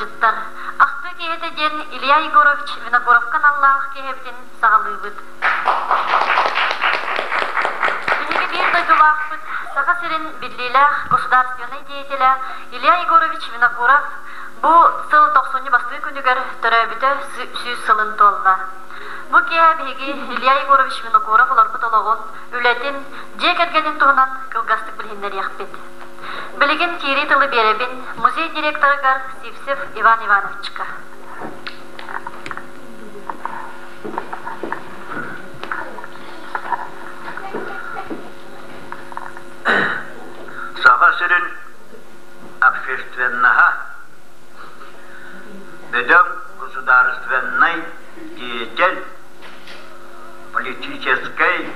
сылжыттар. Акты кеһете ден Илья Егорович Винокуровкан Аллах кеһебитин сагалыбыт. Биһиги бир дойдулаахпыт. Сага сирин биллилах государственный деятеля Илья Егорович Винокуров бу сыл 90 басты күнүгөр төрөбүтө сүүз сылын толла. Бу кеһе биһиги Илья Егорович Винокуров олорбут ологон үлетин же кергенин туһунан кылгастык билһиннер яхпыт. Билеген кири тылы беребин музей директорыгар Сивсев Иван Ивановичка. Сахасырын общественного, ведем государственный деятель, политический,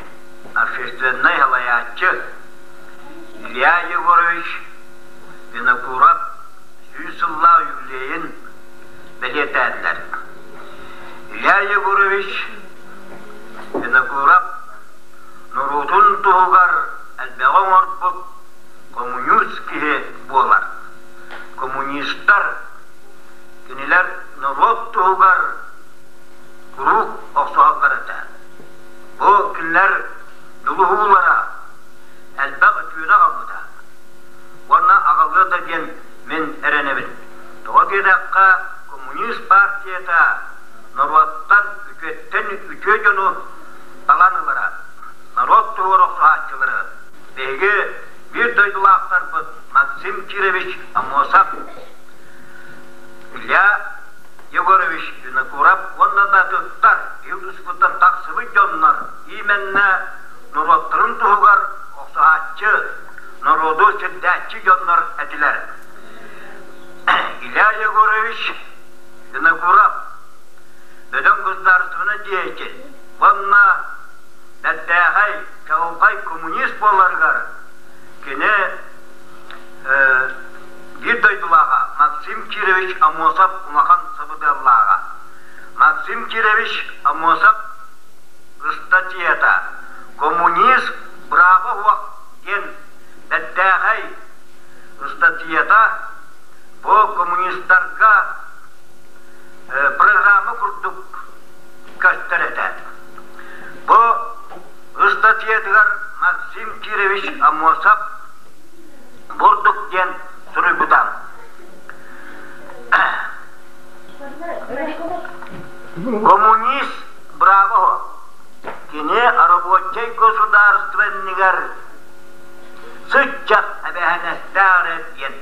общественный халаятчы Илья Егорович Винокуров Сүйсулла юбилейин белетәлләр. Илья Егорович Винокуров Нурутун тугар әлбәгән арбып коммунистские болар. Коммунисттар кинеләр народ тугар курук аксагарата. Бу кинләр дулуулара әлбәг үтүнә алды. Вона агылды деген мен эренебин. Тогедакка коммунист партияда народтан үкеттен үкөжөнү аланылара. Народ тугар аксаачылары. Беге bir duydular bu Максим Кирович Амосов, Илья Егорович Винокуров, onlar da tuttar, yıldızlıktan taksıvı onlar, imenle Nurottırın tuğgar, oksahatçı, Nurodu şiddetçi onlar ediler. İlya Егорович Винокуров, Dödön Gızdarsıvına diyecek, onlar Deddağay, Kavukay komünist bollargar, Kene bir duydularga Максим Кирович Амосов улахан sabıdırlarga. Максим Кирович Амосов статьяда коммунист браво вак ген дәттәгәй статьяда bu коммунистларга программа курдук gösterede. Bu stатьяда Максим Кирович Амосов Бурдук ген Сурыбудан. Коммунист браво. Кине рабочий государственныгар сычак әбәһәнәстәр ген.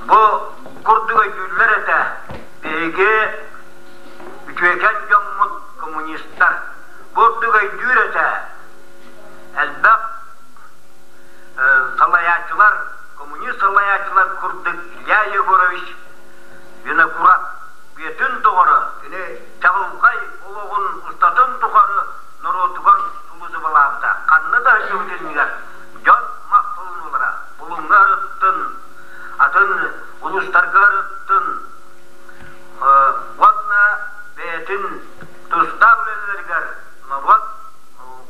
Бу курдуга жүлләр әтә. Беге үкәкән жоммут коммунисттар. Бурдуга жүрәтә. Әлбәк салаячылар, коммунист салаячылар курдык Илья Егорович Винокуров бетін тұғыры, чағылғай олығын ұстатын тұғыры нұротығар сұлызы балағыда. Қанны да жүгденігер, жон мақтылын олыра, бұлыңға арыттын, атын ұлыстарға арыттын, ванна бетін тұста білелергер, нұрот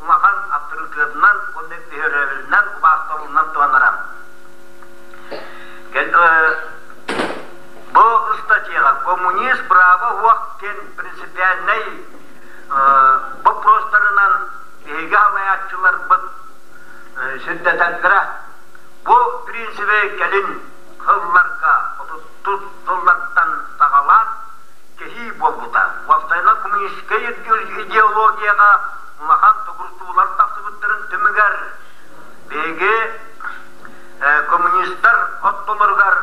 ұлақан аптырылтығынан, көмек бейірерінен, ұбақтылынан туанарам. Bu статьяға коммунист право уақыттен принципиальный вопростарынан беге алаятчылар бұд шүддетәлдіра. Бұл принципе келін қылларға, тұт қыллардан тағалан кехи болғыда. Уақытайна коммунистке идеологияға ұлақан тұғыртулар тақсыбыттырын түмігер беге коммунисттар оттолырғар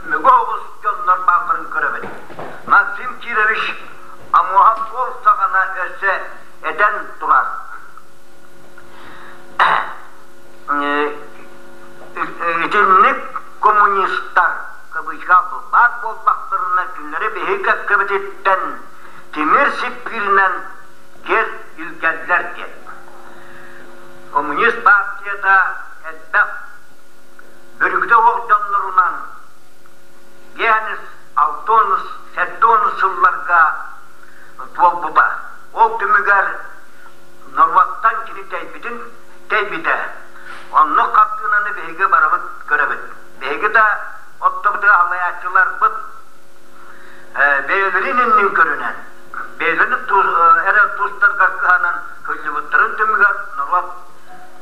мүгоғыз жонлар бақырын көребін. Максим Кирович Амосов ол сағана өсі әден тұрар. Етінлік коммунисттар кабычға бар болбақтырына күнлері бейік көбітеттен темір сеппірінен кер үлгәлләр кер. Коммунист партияда әдбәқ бөлікті оғданларынан геніз, алтоныз, сәттоныз сылларға толбуда. Ол түмігер Норваттан кені тәйбіді. Онны қаптығынаны бейге барабыд көребід. Бейге да отты bıdı ağlayatçılar bıt. Beylerinin körünen. Beylerinin tuzlar kakkanan kıllı bıttırın tümüger nurvat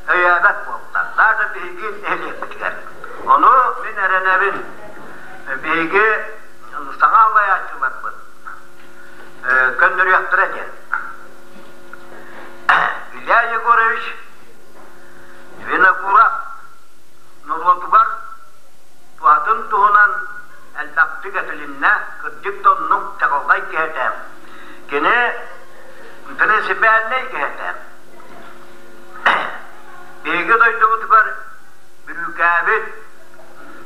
heyabet bollar. Zaten beygin ehliyetlikler. Onu min erenevin beygi sana ağlayatçılar bıt. Köndür yaptıracak. İlya Yegorovich Vinokurak Nurvatı var. Tuhatın tuğunan elbakti getilinne kırcık tonluk çakılgay kehtem. Gene prensibelle kehtem. Beygi doyduğu var bir ülkabet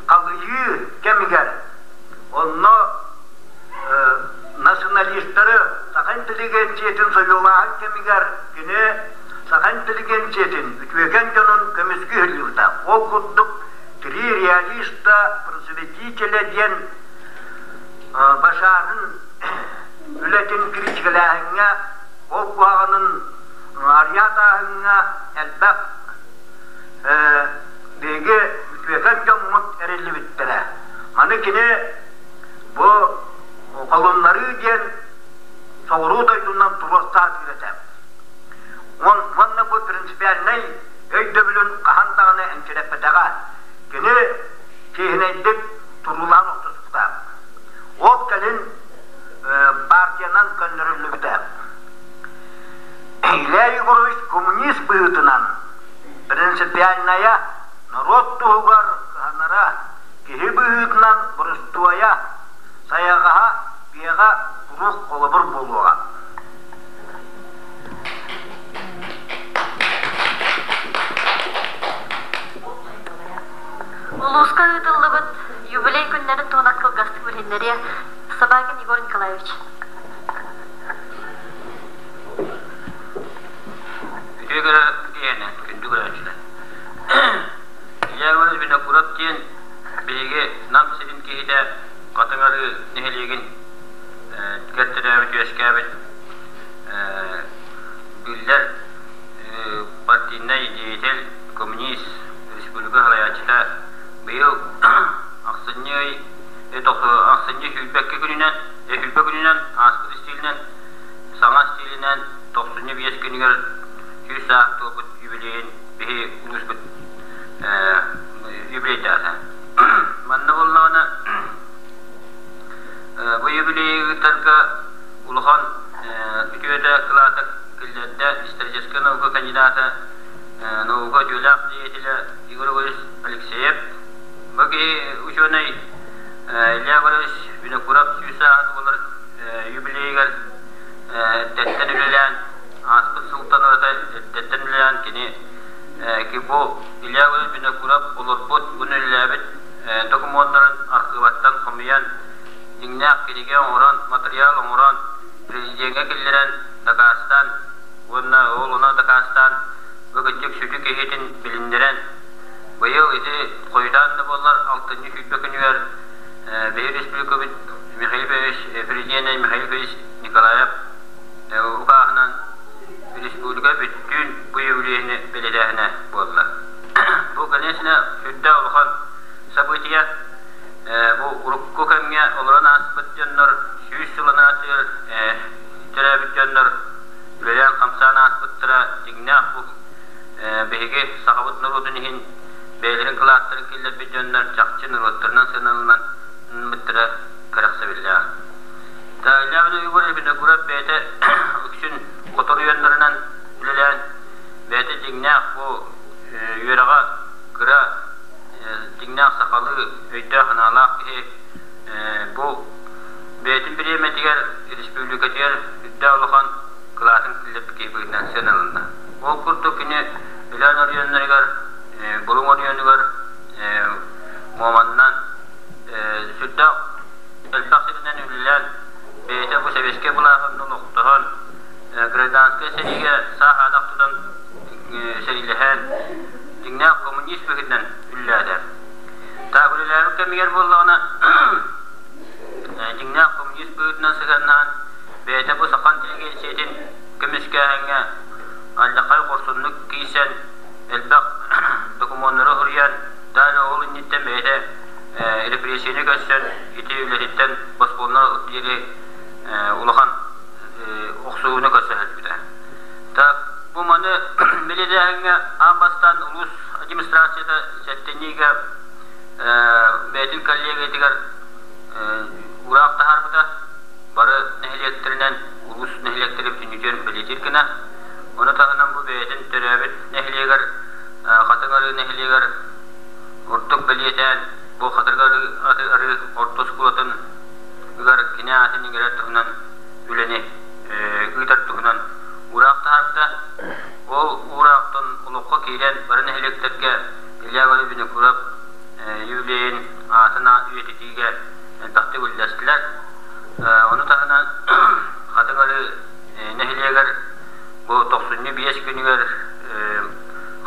kalıcı kemiger. Onu nasyonalistleri sakın inteligensiyetin soyulan kemiger gene sakın inteligensiyetin ütüveken canın kömüskü hırlıkta o kudduk tri realista prosveticiyle diyen başarının ületin kritiklerine o kuağının ariyatağına elbak bege ütüveken canın erilli bittere. Hani kine bu kolonları diyen soğuru dayduğundan turvastat üretem. Onunla bu prinsipiyel ney? Öyde bilin kahan dağına ençelep bedağa. Gene kehineydik turulan noktası tutam. O gelin partiyanan könlürülü bitem. İlahi kuruş komünist bıyıtınan prinsipiyel naya narot tuğgar kahanara kehi bıyıtınan burustuaya sayagaha biyaga ruh olabur buluğa. Улуска ыйтыллыбыт юбилей күннәрен тугнак кылгастык билһиннәре Сабагин Егор Николаевич. Ütügere diyene kündügere açılan. Yağmur bine kurat diyen beyge nam senin kehide katınarı neheligin tükettiremit veşkabit güller partiyine diyetel komünist Respublika halayatçıda beyil aksıncı hülbek gününen askı stilinden sana stilinden 95 günüger 100 saat toput yübileyin behi ulusbut yübiley dersen. Manna bollağına bu yübileyi tarka uluhan ütüyede kılatak kilderde isterceske nauka kandidata nauka jölak diyetiyle Igor Alekseyev bagi uçonay Ilyagorovich Vinokurak 100 saat olur yübileyger detten üleyen Aspıt Sultan orada detten üleyen ki bu Ilyagorovich Vinokurak olur bunu ülebet dokumentların arkıvattan komayan dinleyak kirige oran materyal oran prezidenge kildiren Dakarstan oğluna Dakarstan bugüncük sütü kehitin bilindiren bu yıl ise koydan da bollar 6. hükme günüver Beyir Respublika Mikhail Pevich Prezidenti Mikhail Pevich Nikolayev ukağınan Respublika bütün bu yevliyini belediyene bollar. Bu kanesine sütte olan sabıtiye bu urukku kemge olan asbet canlar 100 yılına atıyor terabit canlar üleyen kamsana asbettere digna bu beyge sahabat nurudunihin beylerin kılaatların killer bir canlar çakçı nurutlarından sınırlanan müttire karaksa billah. Ta ilavada yuvarı bir de kurat beyte öksün kotoru yönlerinden üleleyen beyte digna bu yörağa kıra digna sakalı öyde hanalar ki bu beytin bir yemetiger Respublikacılar iddialıkan kılaatın killer bir keyfinden sınırlanan. O kurtu kini ilan oryanlar bulun oryanlar Muhammad'dan sütte elbaksilinden ülülen beyte bu sebeske bulağının noktahan Gradanska seriye sahada tutan serileyen dünya komünist bölgeden ülüler. Tabilerin kemiyer bollağına dünya komünist bölgeden sıkınan beyte bu sakan inteligensiyetin kemiskahenge Allakay korsunluk giysen elbak dokumanları hırıyan dağlı oğlun nitten beyte репрессияны көссен ити үлетиттен басполна дири улахан оксууну көссөт биде. Так бу маны милидәңгә амбастан улус администрацияда сәттениге бәдил коллега дигәр урак тахарбыта бары нәһилектеринен улус нәһилектерип түнүден билетиркена оны тагынан бу бәдин төрәбит нәһилегер хатыгары нәһилегер уртук билетен бу хатыгары аты ортос кулатын гар кинаатын игерәт тугынан үлене гыйтар тугынан урак тахарбыта ол урактан улукка кирен бары нәһилектерге илягы бине курап юлен атына үетитиге тахты үлдәстеләр. Оны тагынан хатыгары нәһилегер бу 95 күнүгөр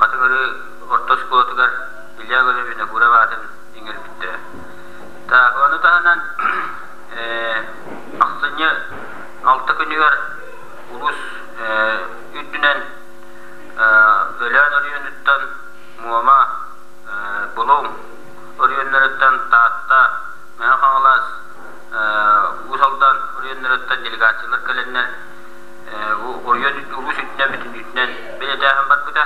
хатыгары ортос кулатыгар илягы бине курап атын иңер битте. Так оны тагынан аксыны 6 күнүгөр улус үттүнен өлән орыйонуттан муама болом орыйоннарыттан таатта мен хаңалас усалдан орыйоннарыттан делегациялар келеннер орыйон улус үттүнен бүтүн үттүнен белетәһәм бар бута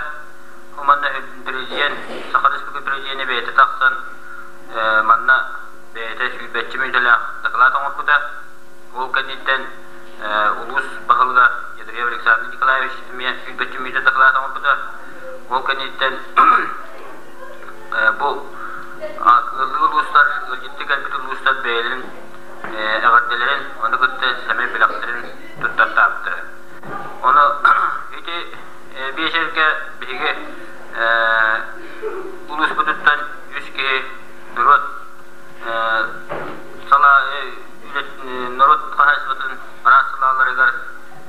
хуманна президент Саха Республика президенты бейте таксан манна бейте сүйлбетчи мүйтелә доклад оңып бута ол кандидаттан улус бахылга Ядриев Александр Николаевич мен сүйлбетчи мүйтелә доклад оңып бута ол кандидаттан bu uluslar ülkede bütün uluslar beylerin ağırtelerin onu kötü semih bilakların tuttan taptı. Onu hiç bir şirke bilgi ulus tuttan yüzke nurut sala nurut kahasbatın arasılarları gar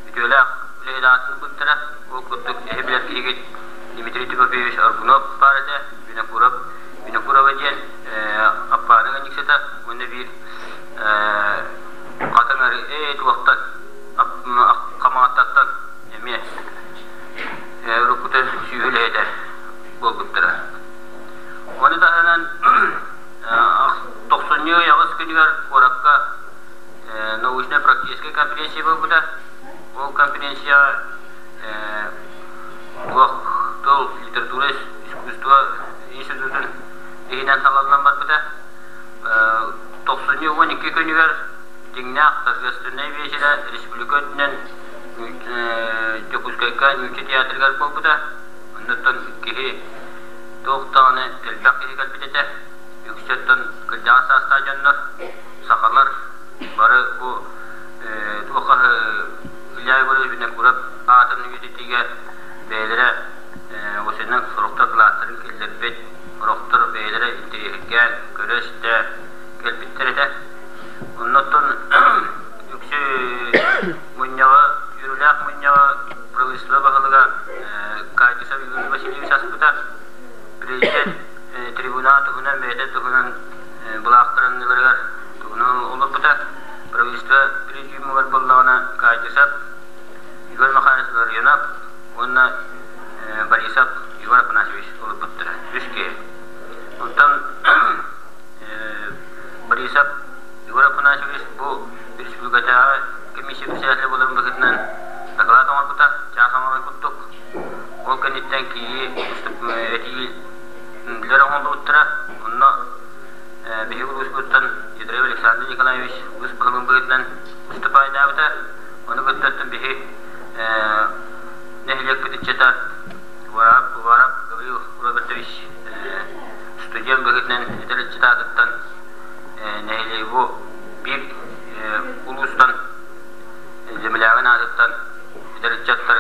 bütüler lehidatını buttıra o kutuk ehbiler ki Dimitri Timofeyevich Argunov parede bine kuravajen appaanın anıksata onu bir katanları vaktan kamaattan emi rukuta sühüleyde bulguttıra. Onu da hemen 90 yağız günüger orakka nauşna praktiske konferansiya bulguda. O konferansiya Tol literatüra iskustva institutun ehinan salallan var bida 90-12 günüger dinnak targastırnay beşila Respublika'nın Jokuzkayka Nüçe tiyatrgar bol bida ondan kihi 9 tane elbaq kihi kalbidete yüksekten kılcan sastajanlar sakalar barı bu tuğakah ilyay böyle binden kurab atın yüzetiga beylere o senin sorukta klasların kellerbet sorukta beylere intihikkel köreşte kelbittirete ondan yüksek munyağı yürülak munyağı provisla bağlıga kaydisa bir Vasiliy Saspıta prezident tribuna tuğunan beyde tuğunan bulaktıranlılar tuğunan olup buta provisla prezidiumu var bollağına kaydisa yol mekanismleri yanap ona Борисов Иван Афанасьевич olup buttura. Üske. Ondan Борисов Иван Афанасьевич bu Respublika'da komissiya müsaade bulan vakitden doklad olup butta. Çağsamanı kuttuk. O kanitten ki etilere oldu buttura. Onunla bir ulus buttan Ядриев Александр Николаевич ulus bakılın vakitden istifa edabıda. Onu buttatın bir nehilek bitişçetar Varap Gavril Robertovich stüdyen bölgesinden yeterli çıtakıttan nehilek bu bir ulustan zemilağın adıttan yeterli çıtaklar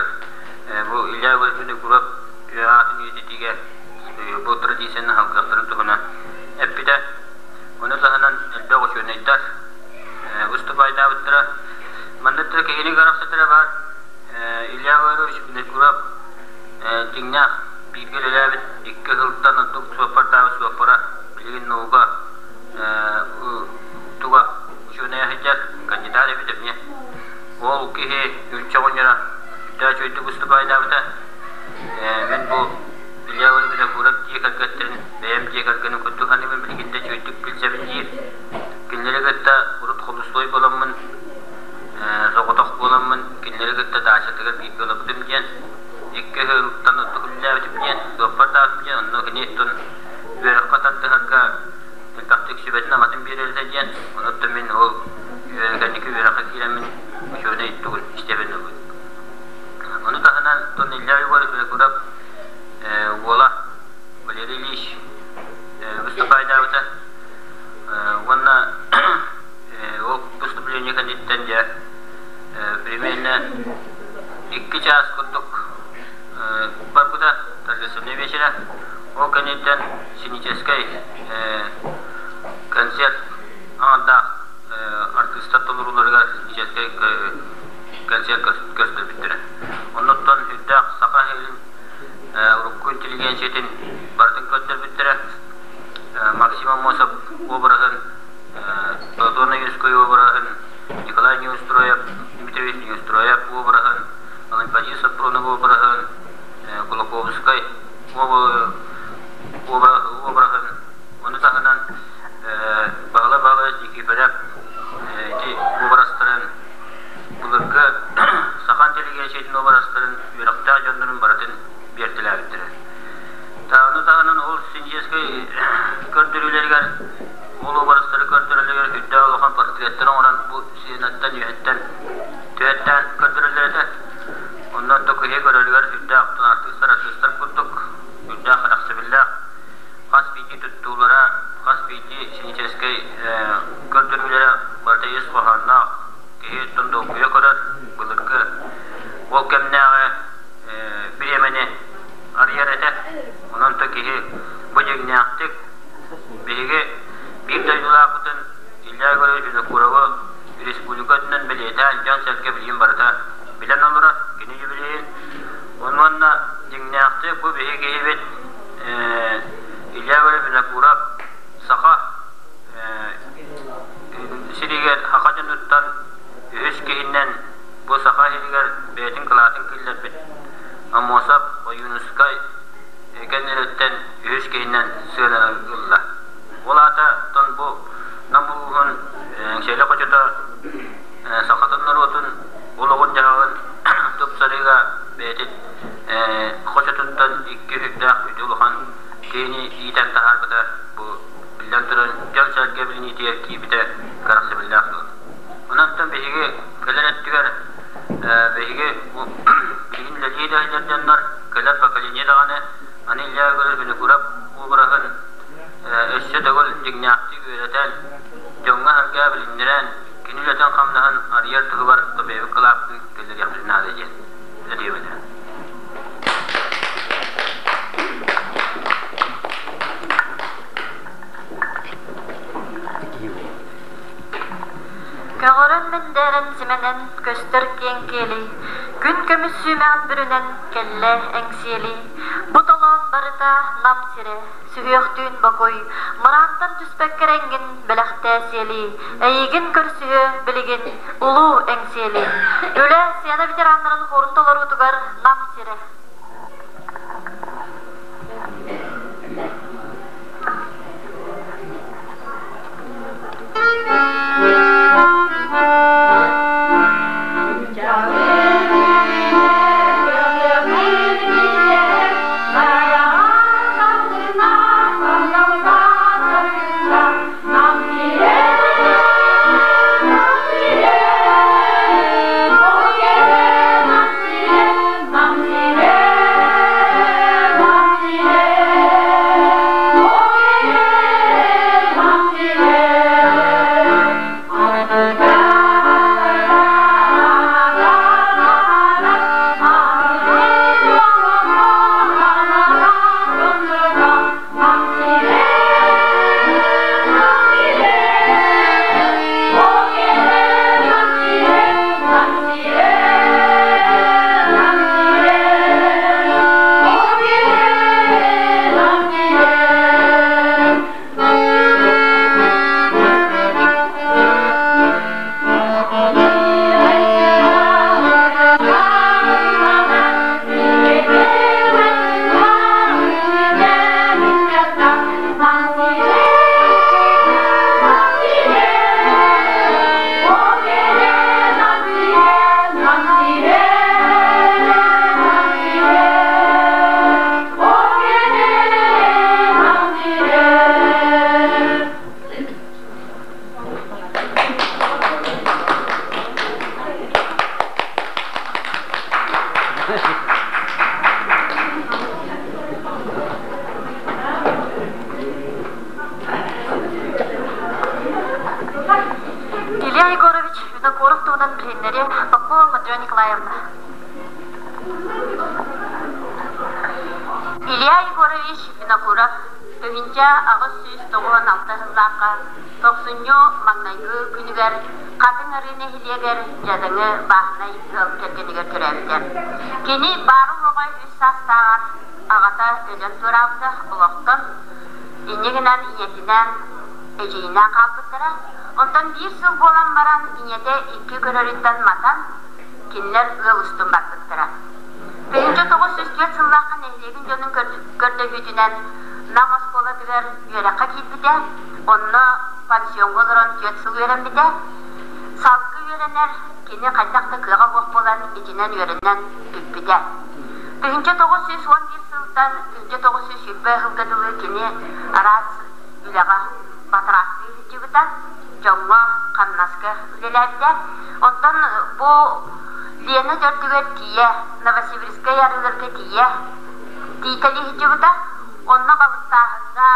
bu İlyay bölgesinde kurup atın yüzetiyle bu tradisyonun halkakların tuğuna hep bir de onu sahanan elde koşuyor neytar Ustupayda bıttıra mandattır ki yeni garafsatıra var İlyay bölgesinde kurup Tingna bilgiler iki hıldan atıp suapara bilgin noga tuga şunaya hecel kandidat edipnya o ki ülke onlara daha çok Mustafa'yla bita ben bu ilya ol bile kurak diye kalgatların beğen diye kalganın kutu hani ben bilginde çöydük bilse bilir. Günleri gıtta urut kulusloy bolamın soğutak bolamın günleri gıtta daşatıgar bir olabıdım diyen İkke hırıktan otukulya bitip diyen sohbet dağıtım diyen onu kinetton yörek katardı harga taktik sübetine matın bir elde diyen onu tümün o yörekenlik yörek akilemin şöyle ittuğun işte ben olayım. Onu da hemen ton ilya var böyle kurap vola böyle reliş Mustafa Davut'a ona o выступление kanitten diye примерно 2 час kuttuk Barbuda tarlasını вечера o kanitten sinической konser anda artistler tolurlarga sinической konser gösterdiler. Ondan hüddak Sakahel'in Urukku intelligensiyetin bardık gösterdiler. Максимум Мосов образын, Платона Юрской образын, Николай Неустроев, Дмитриевич Неустроев образын, Алимпадий Сапронов образын, Кулаковской образын, onu tahınan bağla Nikiferep obrazların bularga Sakan Intelligensiyetin obrazların Yörükta Canlı'nın baratın bertilerdir. Onu tahınan ol sinической gördürülerler, ol obrazları gördürülerler, hüdda olan portretlerin olan bu sinattan yühetten, tühetten gördürülerler. Ondan da kuhiye görülerler, hüdda aktan artistler kurduk, hüdda kharaksebillah, khas bilgi tuttuğulara, khas bilgi sinической gördürülere bartayız kohanna, kihi tundu okuya kadar, bulurga, o kemnağı bir yemeni arayar eder. Ondan da kihi bu cegnaaktik, bir dayılaakıtın ilya görüşünü kurağı Respublikasının biliyeten can selke biliyim barata bilen olura, genici biliyin. Onunla cegnaaktik bu bihi gehibet ilya görüşünü kurab saka siriger hakacın tuttan üç kehinden bu saka hiliger beytin kılaatın killet bit. Amosap o Yunuskay kendilerden üç kehinden söylenirler. Olata ton bu namuhun şeyle koçata sakatınlar otun uluğun cahağın topsarıga beytit koçatından iki hükdak üdülüğün keyini iyiden tahar kadar bu bilantırın can sergebilini diye ki bir de karaksı billah oldu. Ondan behige gelen ettiler behige bu bilgin leciye dahillerdenler gelet bakalinye lağane hani illa görür beni kurap bu bırakın eşe dağıl cignaaktik öğreten jonga harga bilindiren kinileten kamnahan ariyar tığı var da bevi kılaptı gelir yapsın nadece ne diyor beni Kağıran menderen simenen gösterken keli gün kömüs sümen bürünen kelle engsiyeli bu talan barıta nam sire sühüyöktüğün bakoy mırantan tüspek kerengin belekte siyeli eğigin körsühü biligin ulu engsiyeli öyle siyana bitiranların horuntaları utugar nam sire Nam Илья Егорович Винокуров туынан билиннери Попова Матрена Николаевна. Илья Егорович Винокуров Төгінча ағыз сүйіз тоғуан алты жыллаққа тоқсынyo маңнайғы күнігер қатын арыны хилегер жадыңы бағынай өлкергенігер түрәбді. Кені бары оғай үз састағар ағата өлен турабды ұлықтын, инегінен иетінен әжейінен қалпыттыра. Онтан бір сыл болан баран инеде екі көреріттен матан кенілер өлістің бақыттыра. 1904 жыллаққа нәйлеген жөнін көрді хүдінен намаз кола дигер юракка китбите, онна пансион болорон 4 жыл үйренбите, салкы үйренер, кені қайдақта кыға боқ болан итинен үйренен бүкбите. 1911 жылдан 1920 жылдадылы кені араз үліға батырақты үйтігітен, жоңға қаннаскы үлеләбде. Онтан бұл Лена жөрдігер тие, Новосибирская ярылырғы тие, тийталі үйтігіті, онна балықтағынға,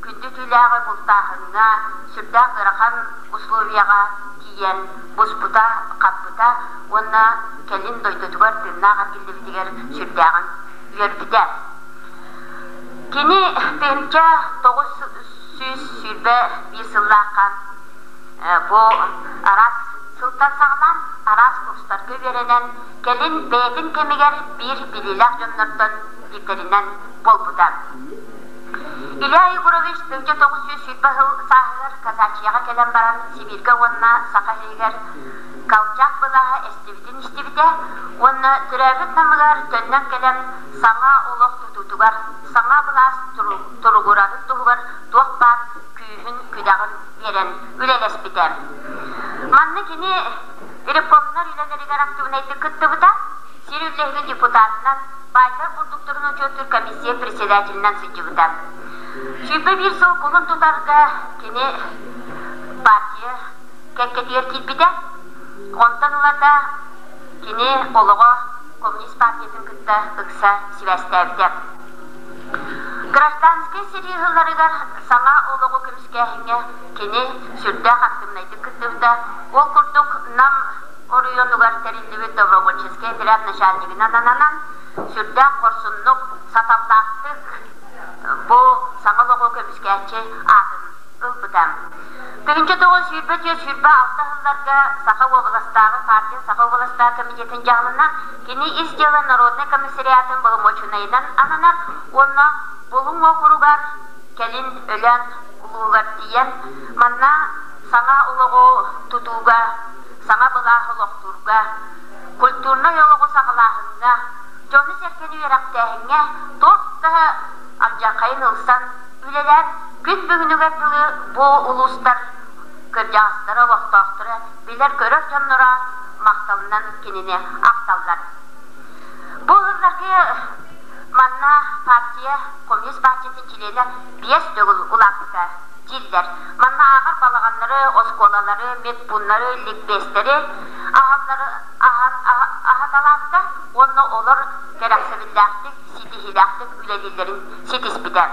күнді түләғі бұлтағынға, сүрдә қырған условияға тиен, бұспыта, қаппыта, онна кәлін дойдытығар тырнаға келдібітігер сүрдәғын үйербіде. Кені түйінче 900 сүрбе бір сыллаққан бұл арас сылтан сағылан, арас курстарға беренен, кәлін бәйдің кемігер бір біліләқ жоннырдың диктерінен болбудан. Илья Егорович 1907 жыл сағығыр казачияға келен баран Сибирге онына сақайығыр калчақ бұлаға әстебітін іштебіде, онына түрәбіт намығар төннен келен саңа олық тұтутығар, саңа бұлас тұрғырадық тұғығар тоқ бар күйін күдағын берен үлелес бітер. Манны кені репомнар үлелерігер активнайды күтті бұта, Сирюллегі депутатынан Байдар бурдуктарының чөтір комиссия председателінен сүйдігітен. Шүйбі бір сыл құлын тұтарға кені партия кәккетер кетбіде. Онтан ұларда кені олығы коммунист партиясын күтті ұқса сивәстәбіде. Гражданский сериғыларығар саңа олығы күміскәхіңе кені сүрді қақтымнайды күттіғді. Ол күрдік нам орыйонуғар тәрілдігі добровольческая отряд начальнигінен ананан сүрді қорсынлық саталлақтық бұл саңылығы көміскәтші атын ұлбыдам. 1920 сүрбі 6 жылларға Саха областағы партия Саха областағы комитетін жағылынан кені изделі народный комиссариатын бұлым очынайынан ананар, онна бұлың оқыруғар кәлін өлен ұлығар дейін, манна саңа ұлығы тұтуға, саңа бұлағы ұлықтуға, культурны yoluğu sağlağınga, Jomu serkeni üyeraktähine, toqta aljakayın ılsan, üleler gün bugünüge tılı bu uluslar kırjağıstara vaqtaqtıra, biler görür jonnora maqtalından kenini aqtallar. Bu hızlarki manna partiya, komünist partiyatin çileyle 5 dögül ulaqta jiller. Manna ağır balağanları, oskolaları, metbunları, likbestleri, ahatalarda onu olur gereksebillaktik, sidihilaktik ülelilerin sidisbiden.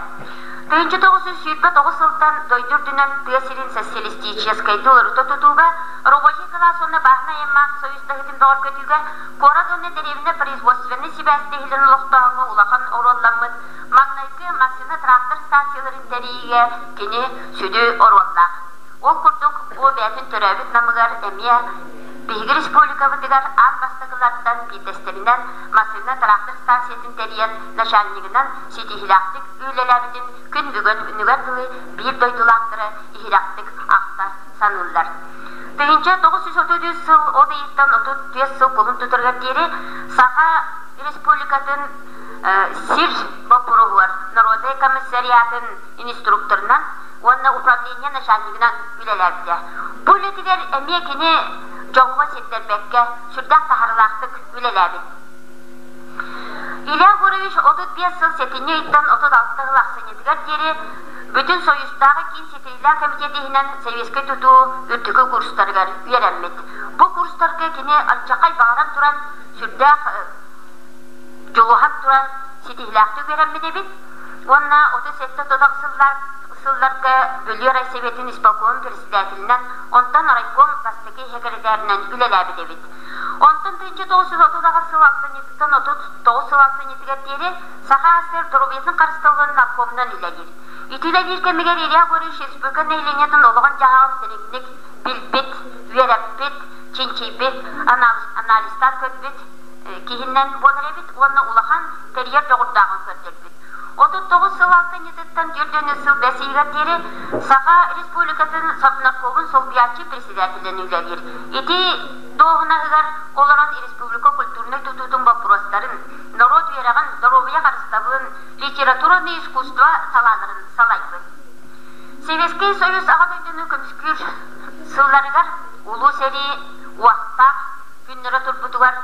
1909 yıldan doydurdunan Tesirin Sosyalistической Дуларыта тутуга, рабочий класс онна бахна емма союздагытын доор көтүүгө, корат онна деревне производственный сибәстехилен лоқтағыңы улахан оролламын, маңнайкы машина трактор станцияларын дәрейге кені сүді ороллақ. Ол күрдік о бәтін төрәбіт намығар әмия Бейгі республикабы дегар ан бастықылардан бейдестерінен машина трактор станциятын дәрейен начальнигінен сетихилақтық үйлеләбітін күн бүгін үнігардылы бір дойдулақтыры ихилақтық ақта санылар. 1930 сыл одайыттан 34 сыл қолын тұтырғар дері Саха республикатын сир бапыруғар народный комиссариатын инструкторынан онна управление начальнигінен үйлеләбіде. Бұл етігер әмекені жоңға сеттербекке сүрдақ тахарлақтық үлеләбі. Илья Егорович 35 сыл сетіне иттан 36 лақсын етігер дері бүтін союздағы кейін сетелілі комитетігінен сәвеске тұту үртігі курстарғар үйерәммет. Бұл курстарға кені алчақай бағаран тұран сүрдақ жолухан туран ситихлақты көрәммедебит. Онна 37 тотақ сылларга бөлү райсоветин исполком председателинен, онтан райком бастыки секретаринен үлеләбедебит. Онтан 1930-дағы сылақтан 39 сылақтан етігер саха асыр дұрубетін қарыстылғын наркомнан үлелер. Итүлелер кемегер Илья Горевич республика нейленетін олығын жағағын тенегінік білбет, верәппет, ченчейбет, аналистар көтбет, кейіннен боларебет, оны улахан терьер жоғырдағын көрдербет. 39 сылақтан ететтен 4 сыл бәсейгер дері саха республикатын сапнарковын солбиячы председателен үлелер. Ити доғына ұғар оларан республика культурный тутудың вопростарын, народ верағын, здоровья қарыстабын, литератураны искусство салаларын салайбын. Советский Союз ағадойдыны көміскүр сылларығар, улу сәри, уақпақ, күннері тұрбытығар,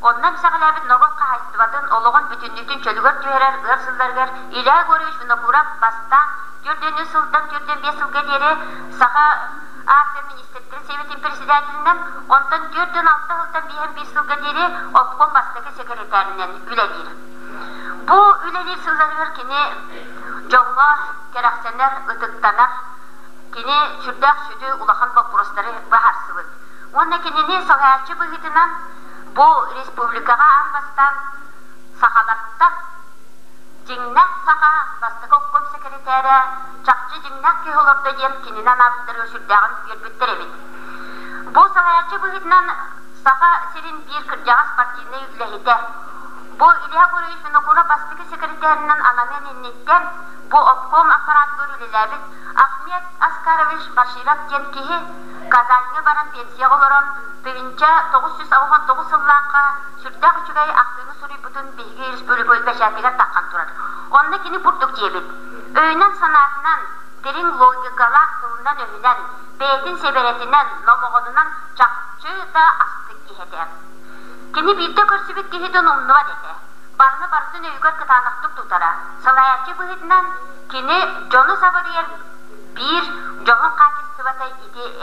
оннан сағалабын народқа хайстыватын олығын бүтінніктің чөлігер түйерер ғырсылдарғар, Илья Горевич Винокуров баста 4 сылдан 4-5 сылға дері саға Артия министрліктің Советин председателінен, ондан 4-6 сылдан 5 сылға дері обком бастығы секретарінен үлелер. Бұл үлелер сылдарғар кені жоңға керақсенер, ұтықтанар, кені сүрдәқ сүді улахан вопростары бағарсывыд. Онна кенені сағаячы бұғытынан бұл республикаға анбастан сақаларттан жеңнәк сақа бастығы обком секретары чақчы жеңнәк кеғылырды ден кенінен абыстыры сүрдәғын көрбіттер емет. Бұл сағаячы бұғытынан сақа серін бір кіржағас партийны үләйді. Бұл Илья Горевич Винокуров бастығы секретарының анамен еннеттен бұл обком аппарат көріліләбіт Ахмет Аскарович Башират ден кейі Казанға баран пенсия олырын бүгінче 999 сыллаққа сүрдәқ үшігай ақтыңы сұрый бұтын бейгі республика өлбәшәтігер таққан тұрар. Онны кені бұрдық жебет. Өйнен санатынан, дерін логикалақ қылынан өйнен, бәйтін себеретінен, номоғынынан жақчы да астық кейеді. Кені бейді көрсібет кейheden ұмныва деді. Барны бардың өйгөр кытанықтық тұтара. Салаячы бұғытынан кені жоны сабырыер бір жоғын қатыстыватай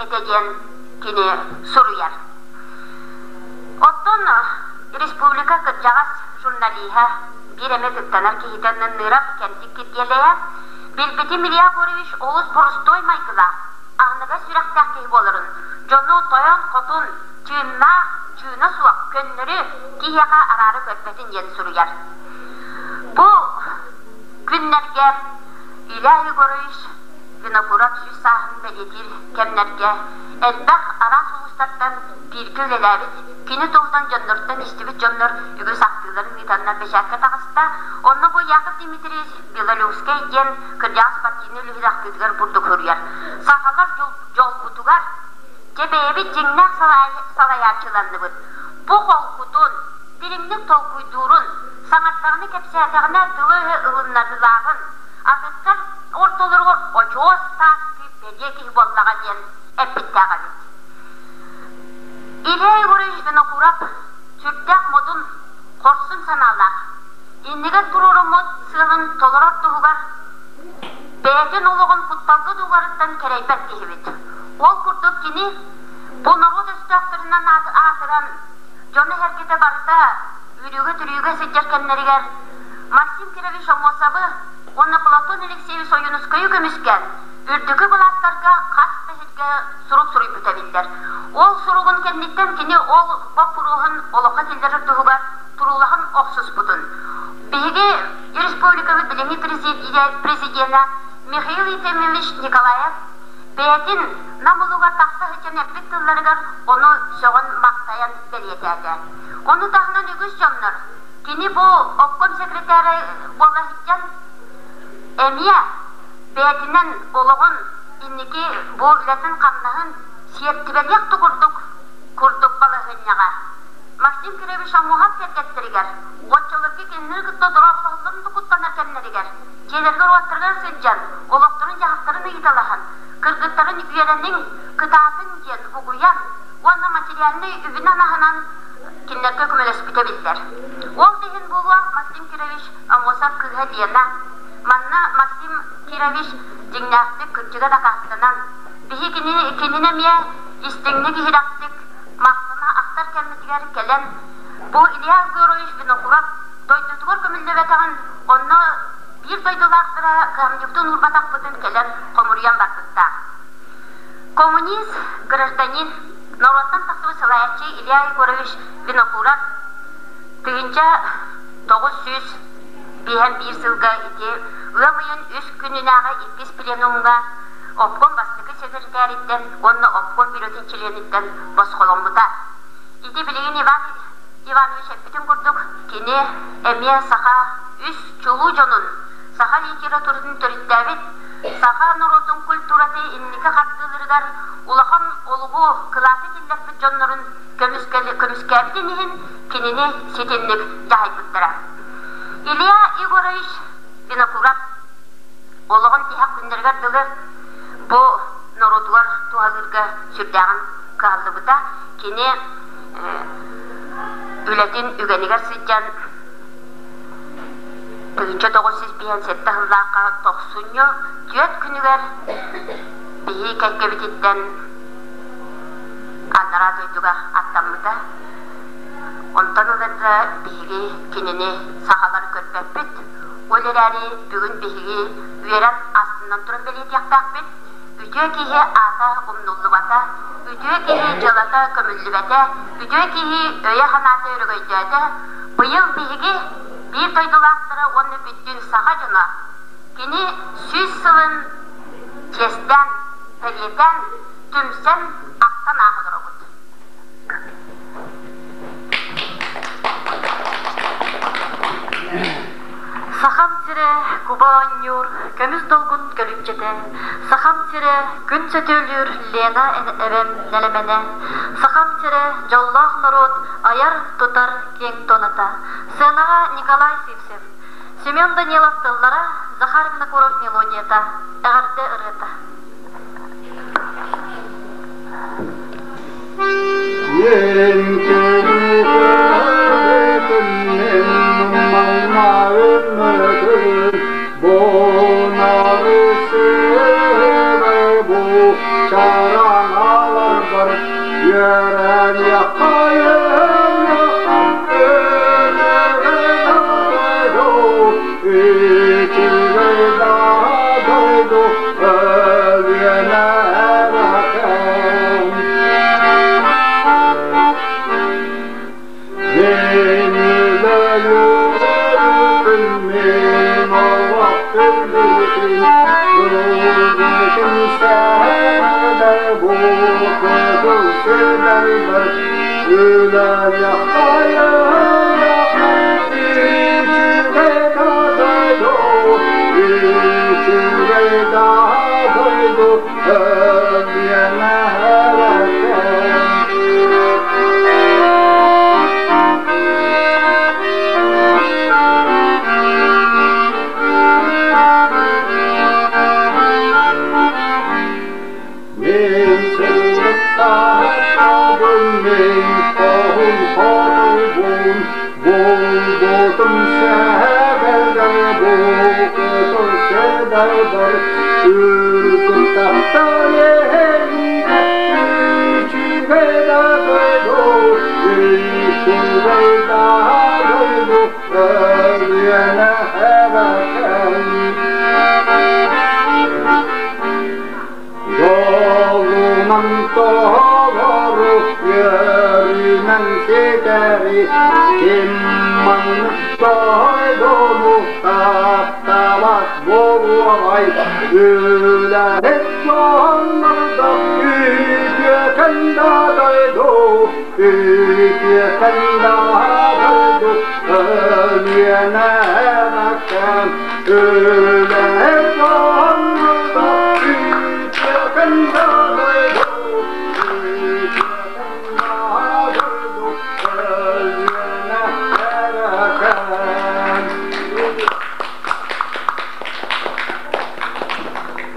етеден кені сұруяр. Оттон республика кыржағас журналиха bir emek ıktanar кейтеннен нырап кәнтік кеткелея, Билбети Илья Горевич олыс бұрыстой майкыла, ағныға сүрәқтәк кей болырын, жону тоян қотун, түйінна, жүйіні суақ, көннірі кейеға арары көтпетін ен сұруяр. Бұл күннерге Илья Горевич Винокуров сүз сағын бәлетір кәмнерге әлбәқ ара соғыстаттан біргі өлеләбіт, кені тоғдан жоннырттан істібіт жонныр үгі сақтыларын митаннар бешәкке тағыста, оны бұл Яков Дмитриевич Белолюбскай ген кыржағыз партийны үлігі ақтыдығар бұрды көргер. Сақалар жол бұтығар, кебейбіт жеңнәк салаячыланды бұд. Бұл қол құтын, диріңнің толқуйдурын, саңаттағыны кәпсәтіғына тылы ұлыннадылағын, атыттар ортолырғы очуыз тасты бәдекі боллаға ден әппіттәға бет. Илья Горевич Винокуров сүрдәк модын қорсын саналақ. Ендігер тұруры мод сылын толырат тұғығар, бәйген олығын құтталғы тұғарыттан кәрейбәт кейбет. Ол күрдік кені, бұл народ өстіқтірінен атыран, жоны әргеті барыта, үрігі-түрігі сетер кәннерігер, Максим Кирович Омосабы, оны Платон Алексеевич Союнускайы көміскен, үрдігі бұлаттарға қасты жетке сұруп-сұруй бүтәбілдер. Ол сұруғын кәндіктен кені ол бапыруғын олыққа келдері тұғығар, тұрулағын оқсыз бұдын. Беге республикавы білімі президиена Михаил Ефимович Николаев бәйтін намылуға тақсы хычын әппет тылларығар оны соғын мақтаян бәлетәді. Оны тағынан үгіз жонлар. Кені бұл обком секретары бола хычан әмия бәйтінен олығын иннеки бұл үләтін қамнағын сиеттібәлек күрдік балығынняға. Максим Кирович Омухат кәргеттерігер. Отчылырғы кеннер күтті дұрағылығыларын тұқыттанар кәннерігер. Келергер оттырғар сынжан, олықтырын жағықтарын ұйталаған. Кыргыттарын үйеренің кытатын ген ұғуян, оны материалны үбін анағынан кеннерге көмелес бітебілдер. Ол деген болуа Максим Кирович Омосап кыға дейіна. Манна Максим Кирович жеңнәқті күрчіға да қақтынан. Бихи кеніне мия истіңні кехірақтық мақтына ақтар кәмітігер кәлен. Бұл Илья Горевич Винокуров Toytutuğur kömüllübetağın onunla bir toydulaqtıra kamyuktun urbataqpıtın kelen komuriyan barkıtta. Коммунист, гражданин, Народтан тақсыбы сылаятчы Илья Егорович Винокуров тыгынча 901 сылга ити ыламыйын үс күнүнағы иппис пленумга обком бастығы секретариттен, онны обком бюллетен членіттен босқоломута. Ити билеген Иван Иванович әппітін күрдік, кені әме саха үс чулу жонун, саха литературдың төріттәбіт, саха народун культураты инники қаттылырдар, улахан олугу кылаты келләппіт жоннорын көміскәбітінігін кенені сетенлік жағайпыттыра. Илья Егорович Винокуров олығын тихақ күндергер дылы бұ народуар туғалырға сүрдәғын қағылыбыта кені үләтін үгенігер сыджан бүгінче 957 ғыллаққа 90-ны түйет күнігер бейі кәккебететтен аннара дойдуға аттамыда. Онтан ұларда бейгі кенені сағалар көрпәппет, олерәрі бүгін бейгі үйерен астынан тұрын белет яқтақ бет, үтіе кейі ата ұмнулы бата, үтіе кейі жылата көмілі бәті, үтіе кейі өйе қанаты өрігөйдеді, бұйыл бейгі bir toydulaqtыры оны бүттін саға жына, кені сүз сылын кестен, пәлетен, түмсен, ақтан ағылыр оғыд. Сахам тире кубааннюр, көміз долгун көлікчеті, сахам тире күн сөтөлүр Лена әвем нәлемене, сахам тире жоллах народ аяр тутар кең тоната, сынаға Николай Сивсев, Семен Данилов тыллара, Захар Винокуров мелодията, әғарде ырыта.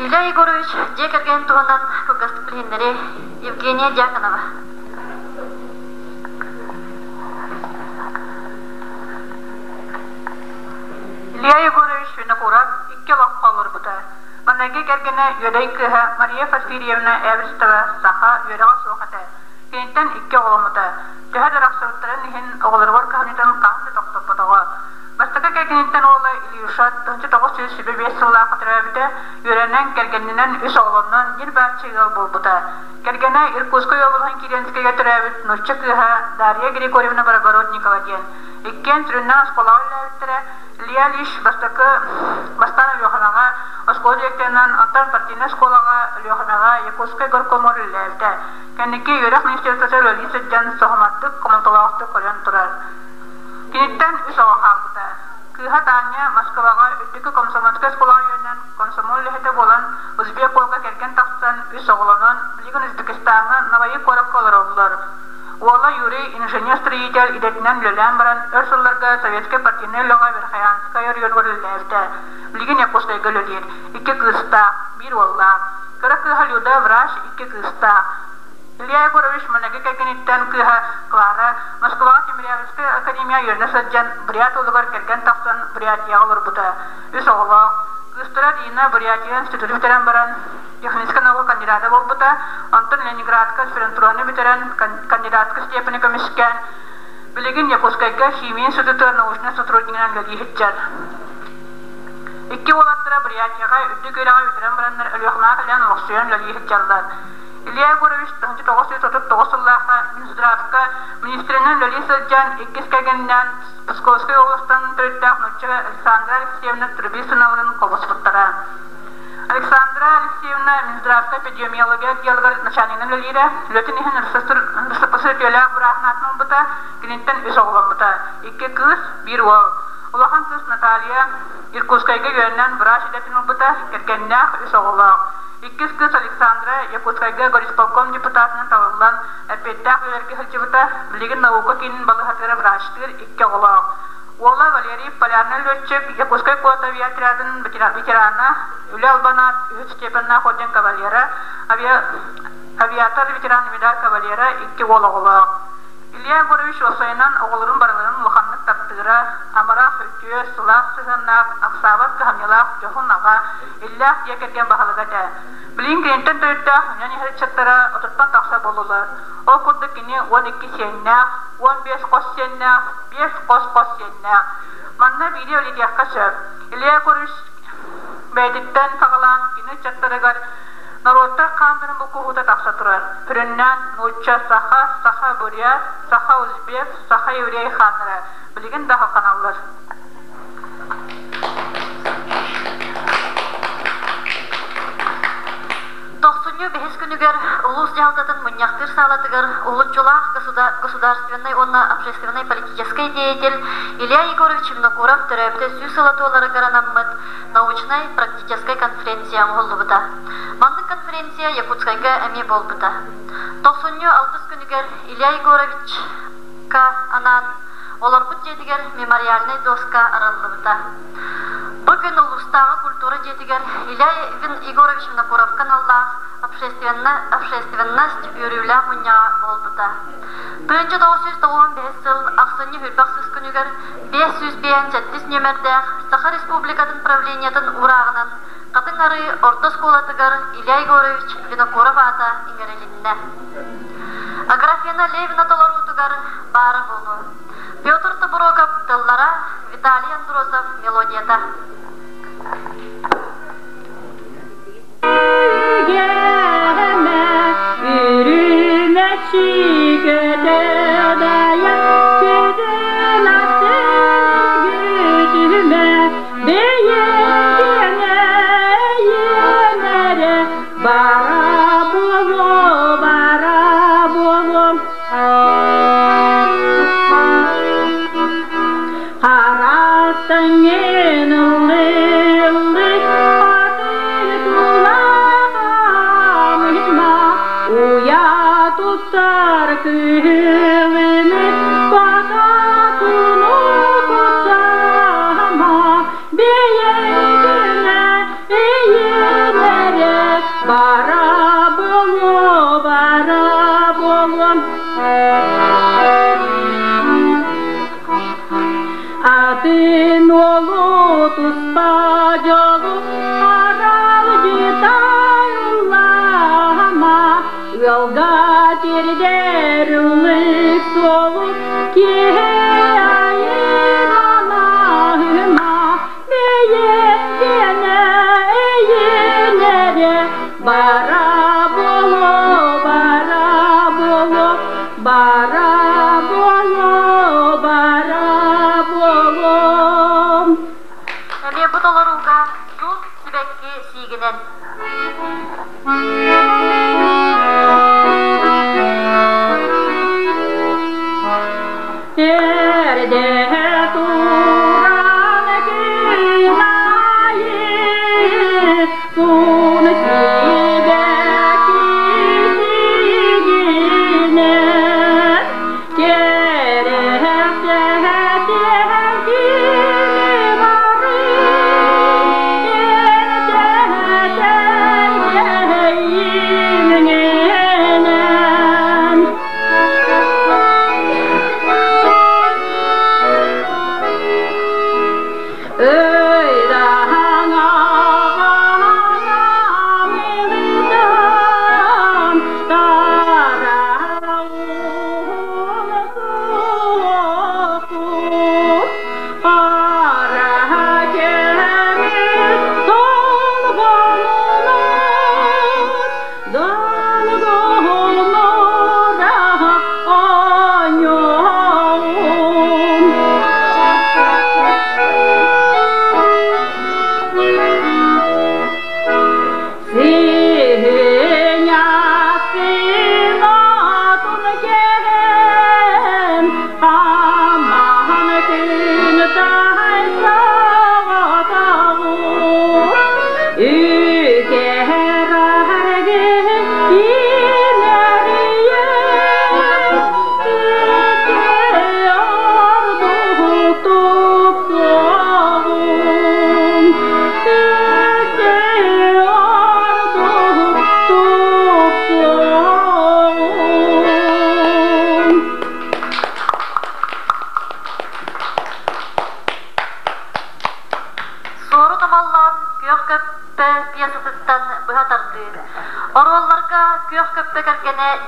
Илья Егорович, Декерген Туанан, Кугаступлинери, Евгения Дьяконова. Илья Егорович Винокуров, икки лақ қалыр бұта. Маннанге кергені Йодайын кыға Мария Фасфирьевна Эвристова саха Йодаға соқаты. Кенттен икки оғылымыта. Төһәді рақсырыттарын ехін оғылырғар қағынетен қағынды тоқтап бұтаға. Ата кәкенеттен олы Илюша 1925 жылға қатырабыды үйренен кәргенінен үш оғылынан ел бәрчі ғыл болбыда. Кәргені Иркутской облыған Киренскайға тұрабыд нөтчі күйға Дарья Григорьевна Барабородникова ден. Иккен түрінен сколауы ләліттірі Илья Лиш бастан Ильоханаға, оскол директорынан Антон партийны сколаға Ильоханаға Якутской горкомор ләлді. Кәнеке үйрек министерствосы Лолиса Джан соғыматтық комментолауқты көрен тұрар. Кенеттен үш оға қалды. Кыйха Таня Москваға үддікі комсомольская сколаға йөнен комсомол лехеті болан Узбек қолға керген тақсан үш оғылынан білген Өзбекстанға Наваи Корабқа олар олар. Ола Юрий инженер-строитель идетінен лөлән баран өрсылларға Советский партийны лөға Верхаянская район ләлді. Білген Якутскайға лөлер. Ике кыста, бір олла. Кыра кыйха люда врач ике кыста. Илья Егорович манеге кәкенеттен кыйха Клара Москваға Тимирязевская академия йөріне сәджен Брият олығар керген тақсан Бриятияға олар бұда. Үс оғыла. Кыстыра дейіна Бриятия институты бітерен баран технический наука кандидаты бол бұда. Антон Ленинградка аспирантураны бітерен кандидатка степені көмішкен. Білеген Якутскайға химия институты научный сотруднигінен лөді хетчер. Икки олаттыра Бриятияға үдді көйраға бітерен бараннар өліғына кілен лоқсуен лөді хетчердар. Илья Егорович 1939 жыллаға Минздравка министрінің Лолиса Джан иккес кәгеннен Псковской областан түріттақ нөтчі Александра Алексеевна Трубисыновның қобыс бұттара. Александра Алексеевна Минздравка эпидемиология геология начальнигінің лөлері лөтінігін рұсыпысы төләқ бұрақнатының бұта кенеттен өз оғылын бұта. Икке кыз, бір ол. Улахан кыз Наталья Иркутскайға йөннен врач едетінің бұта керкеннәқ өз оғылын. Иккис кыз Александра Якутскайга горисполком депутатынан табылған әпеттақ өрге хылчыбыта білеген наука кейінің балы хатыра враштыр икке олақ. Ола Валерий Полярный летчик Якутской кот авиаотрядының ветерана Юлия Албанат үз степенна ходен кавалера авиатор ветеран медаль кавалера икке олақ. Илья Егорович осайынан оғылырын барыларын лұханлық таптыра, амарақ үлтүйе, сылақ, сығаннақ, ақсабат, қамилақ, жоғынаға, иллях декерген бағалыға да. Білін кенттен тойыттақ, үнен ехәрітшаттара отыртпан тақса болулар. О күрді кені 12 сеннақ, 15 қос сеннақ, 5 қос сеннақ. Манна бири өлетеққа сөп. Илья Егорович бәйдіктен сағалан кені чаттарығар народтар қандырын бұл құғыда тақса тұрар. Түріннен нұтча саха бурят, саха узбек, саха еврей қандыры. Білген дағы қаналар. Тоқсыню бәхес күнігер ұлыс жағдатын мұнияқтыр салатығыр ұлытчылақ государственной, общественной, политической деятель Илья Егорович Винокуров түрәпті сүй салатуылары ғаранаммыд научной практической конференция мұғылы Манның конференция Якутскайга әме бол бұта. Тоқсыню алтыс күнігер Илья Егоровичка анан олар бұт жетігер мемориальный доска аралды бұта. Бүгін ұлыстағы культура жетігер Илья Егорович Винокуров каналлах общественность үрілі мұнja бол бұта. 1995 жыл ақсыны хүрбақсыз күнігер 507 нөмірдәқ Саха Республикатын правлениятын урағынан Қатын ары орта сколатығар Илья Егорович Винокуров ата иңерелінне. Аграфияна Левина толарутығар бары болу. Петр Табурогов тыллара, Виталий Андросов мелодията.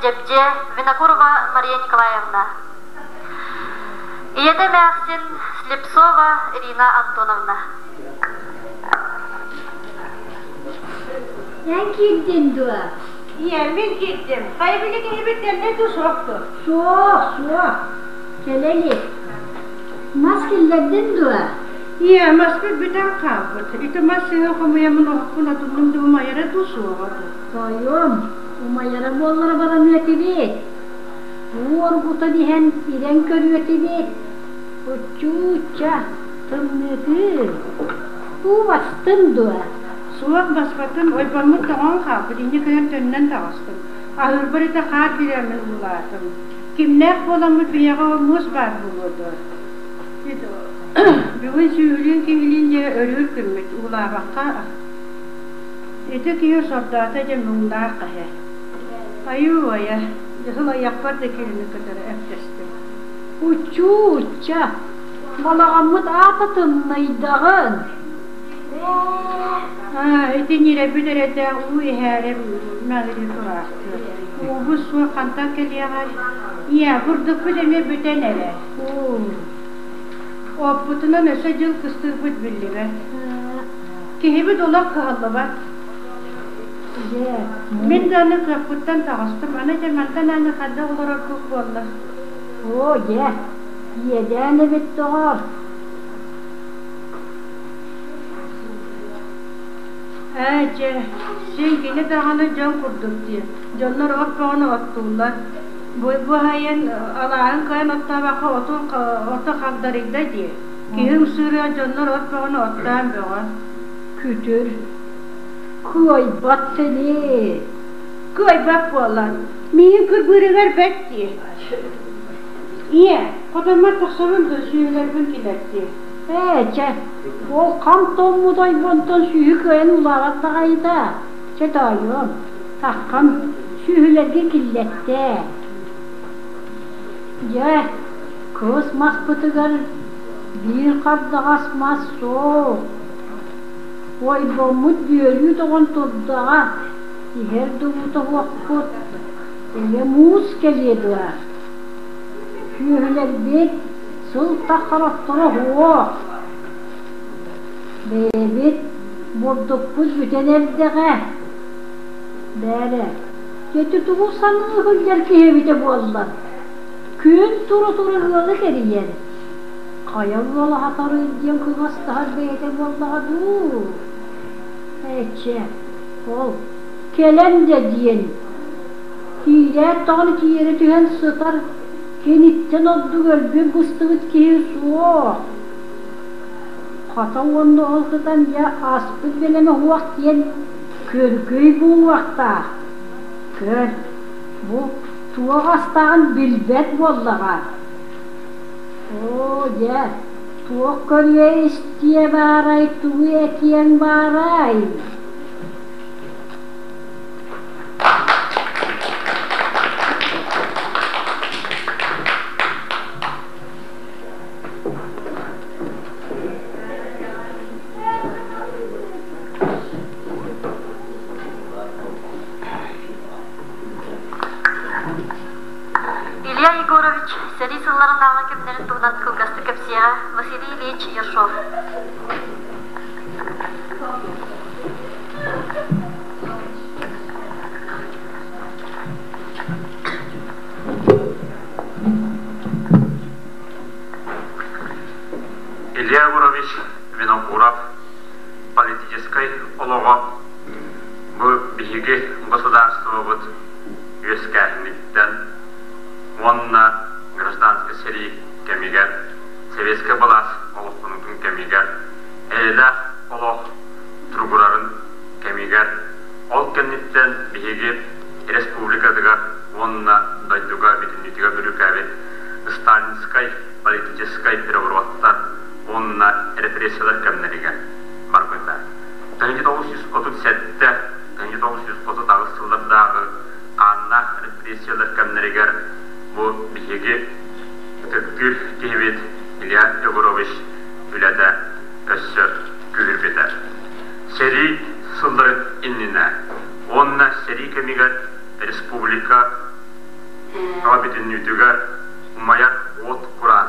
Жебже Винокурова Мария Николаевна. Иеде Мяхсин Слепцова Ирина Антоновна. Sen gittin dua. Ben gittim. Kaybedeki hibitten ne tu soktu? Soğuk. Keleli. Maskelerden dua. Maske biden kaldı. İşte maskeyi okumayamın okuna tuttum durma yere tu soktu. Koyum. Umayara bollara bana müetibet. Uğur kuta dihen iren körüetibet. Uçuça. Tımnıdı. Bu bastın dua. Soğuk basbatın oypamı tamam kaldı. Dinle kayan tönünden dağıstım. Ahır bari de kar bilemin ulatım. Kimler kolamı biyağı muz var bulurdu. Bugün süğülün kihilince ölür kümmet ulabakka. Ete kiyo soddata cemundar kahe. Ayuu ya, jasala yakbar da kilini kadar eftestim. Uçuça. Malağımız atatınlaydağın. Ete nire bilerede uy herem madri kuraktı. Bu su kanta keliyagar. Ya burduk bileme bütenere. O putuna nese jıl kıstır bud billibe. Kihibi dolak kahallı var. Ben de anı kaputtan tağıstım. Ana cemaldan anı kadda olarak kuk valla. Yeden evet doğar. Sen yine dağını can kurduk diye. Canlar ot bağını ottuğunlar. Bu hayen Allah'ın kayan otta baka otu kaldarıyla diye. Kihim sürüyor canlar ot bağını ottan bağır. Kütür. Koy bat seni. Koy bak valla. Miyi kırbırıver bet diye. İyi. Kodama taksavım da süyüler gün kiler diye. O kam tomuday bonton süyü köyün ulavat dağıyda. Dayım. Takkan süyülerge killette. Kız mas pıtıgar bir kardağas mas soğuk. Oy bomut büyülü doğun turdağa. Her doğuda vakut. Ele muz geliyordu. Süyüler bek sıl takaraftıra hoğuk. Bebet borduk kuz büten evdeğe. Bere. Kötü tuğu sanığı hüller ki evde bollar. Gün turu hılı geriyer. Kaya yola hatarı diyen kıgas daha beyde bollağa dur. Ol. Kelem de diyen. Hile dağını ki yere tühen sıtar. Kenitten oldu gölbe bıstıgıt ki soğuk. Kata onda olsadan ya aspı beleme huak diyen körgöy bu vakta. Kör. Bu tuğa hastağın bilbet vallaha. Oo ya. Tuğa körye istiye baray, tuğu etiyen baray. Илья Егорович, сәри сылларындағы кемдерін туғынан кылгасты көпсияға Василий Ильич Ершов. Илья Егорович Винокуров, политический олого, bu bihiги государство вот өскәһниттен, онна гражданский сери кемигер, советский балас олохтунун кемигер, элда олох тургурарын кемигер, ол кенниттен биһиги республикадыга онна дойдуга битиннитига бүрүкәбит сталинской политической перевороттар онна репрессиялар кемнериге бар көтә. 1937-те 1930 жылдардағы канна репрессиялар кемнеригер bu bihiги tökkür kehbet Илья Егорович ülede össö kühürbete. Seri sılların innine, onna seri kemiger Respublika Rabit'in nütüger umayar ot kuran,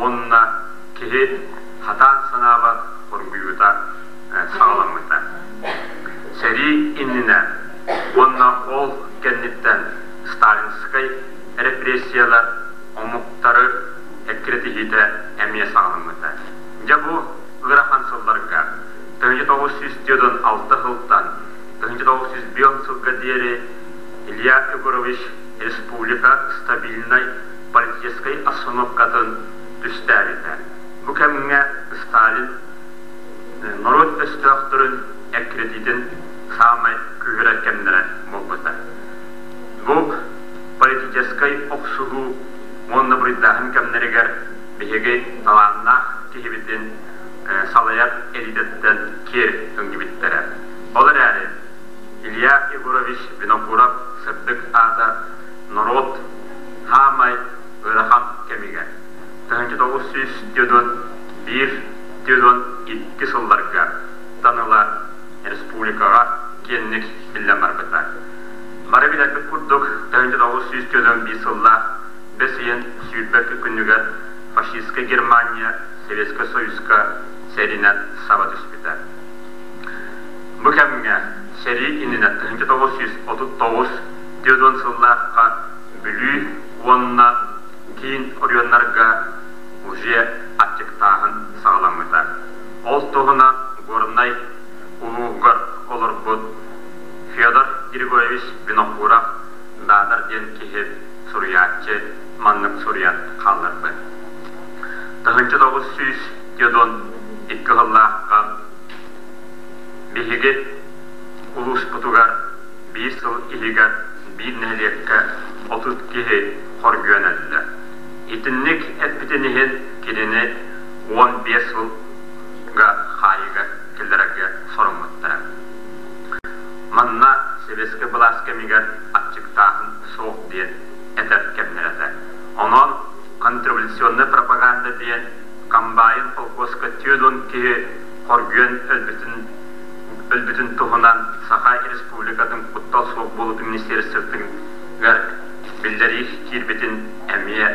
onna kehi hatan sanavat korguyuta sağlamıta. Seri innine, onna ol kenditten Stalinskay repressiyalar omuktarı ekretihide emiye sağlanmıda. Ja bu Irakhan sıllarga 1906 yıldan 1905 yılga diyeri Илья Егорович Республика stabilnay политической основкатын düstäride. Bu kemine Stalin narod östüktürün ekretidin sağmay kühüre kemlere molbıda. Bu политической оксугу онна бриддаһын кемнеригер биһиги талааннаах киһибитин салаяр элидеттен кер өңгибиттере. Олар әрі Илья Егорович Винокуров сырдык ата народ хамай ырахан кемиге 1901-2 сылларга таныла республикага кенник биллемар быта. Марабилерге курдук 1901 сылла бесиен сүйбәкі күнігер фашистская Германия Советский Союзка серинен саба түспіті. Бұл кәміңе сери инінен 1939 сыллаққа бүлі онна кейін орионларға уже аттектағын сағаламыда. Ол тұғына горнай улуғыр олар бұд Федор Григорьевич Винокуров Дадар ден кехет сурьятчы маннык сурьят қалдырды. 1902 жыллаққа биһиги улус путугар 5 жыл илигер bir nehлекке 30 кихи хоргөнелді. Итинник этбитинихин килини 15 жылга хайыга килдерге сорумуттара. Манна Советский Баласкамигер атчыктахын соқ дейін әтәп кемнереді. Онон контрреволюционный пропаганда дейін комбайн полкоска түйедон кейі қоргүйен өлбітін тұғынан Сахай Республикатын құттал соқ болып министерствотың билдерих кирбитин әмие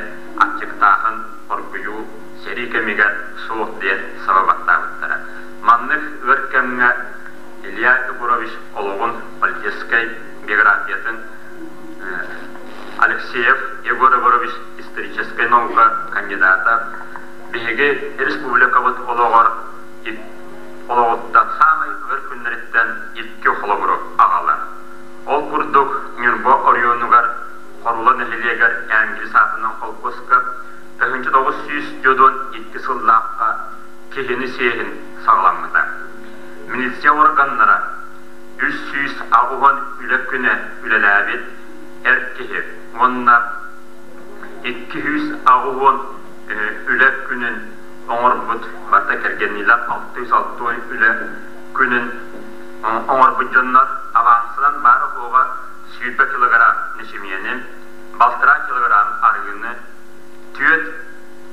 атчыктахын қоргүйу сери кемигер соқ дейін сабабаттағыттара. Манных өркемге Илья Егорович Ологон политической биографиятын Алексеев Егор Егорович исторической наука кандидата биһиги республикабыт ологоттан самый бір күннереттен 2 хологору ағалар. Ол курдук Нюрбо орионугар Korulan ehliyeger İngiliz atının kolkoska Təhüncü 900 jodun 2 sıllıqqa kehini sehin sağlanmada. Milisiya organlara 300 ağuğun üleküne ülelabit erkeği. Onlar 200 ağuğun ülekünün oңorbut barda kergeniler 606 ülekünün oңorbutjonlar avansıdan barı hoğa 100 kilogram neşimiyenin baltıra kilogram argını tüyet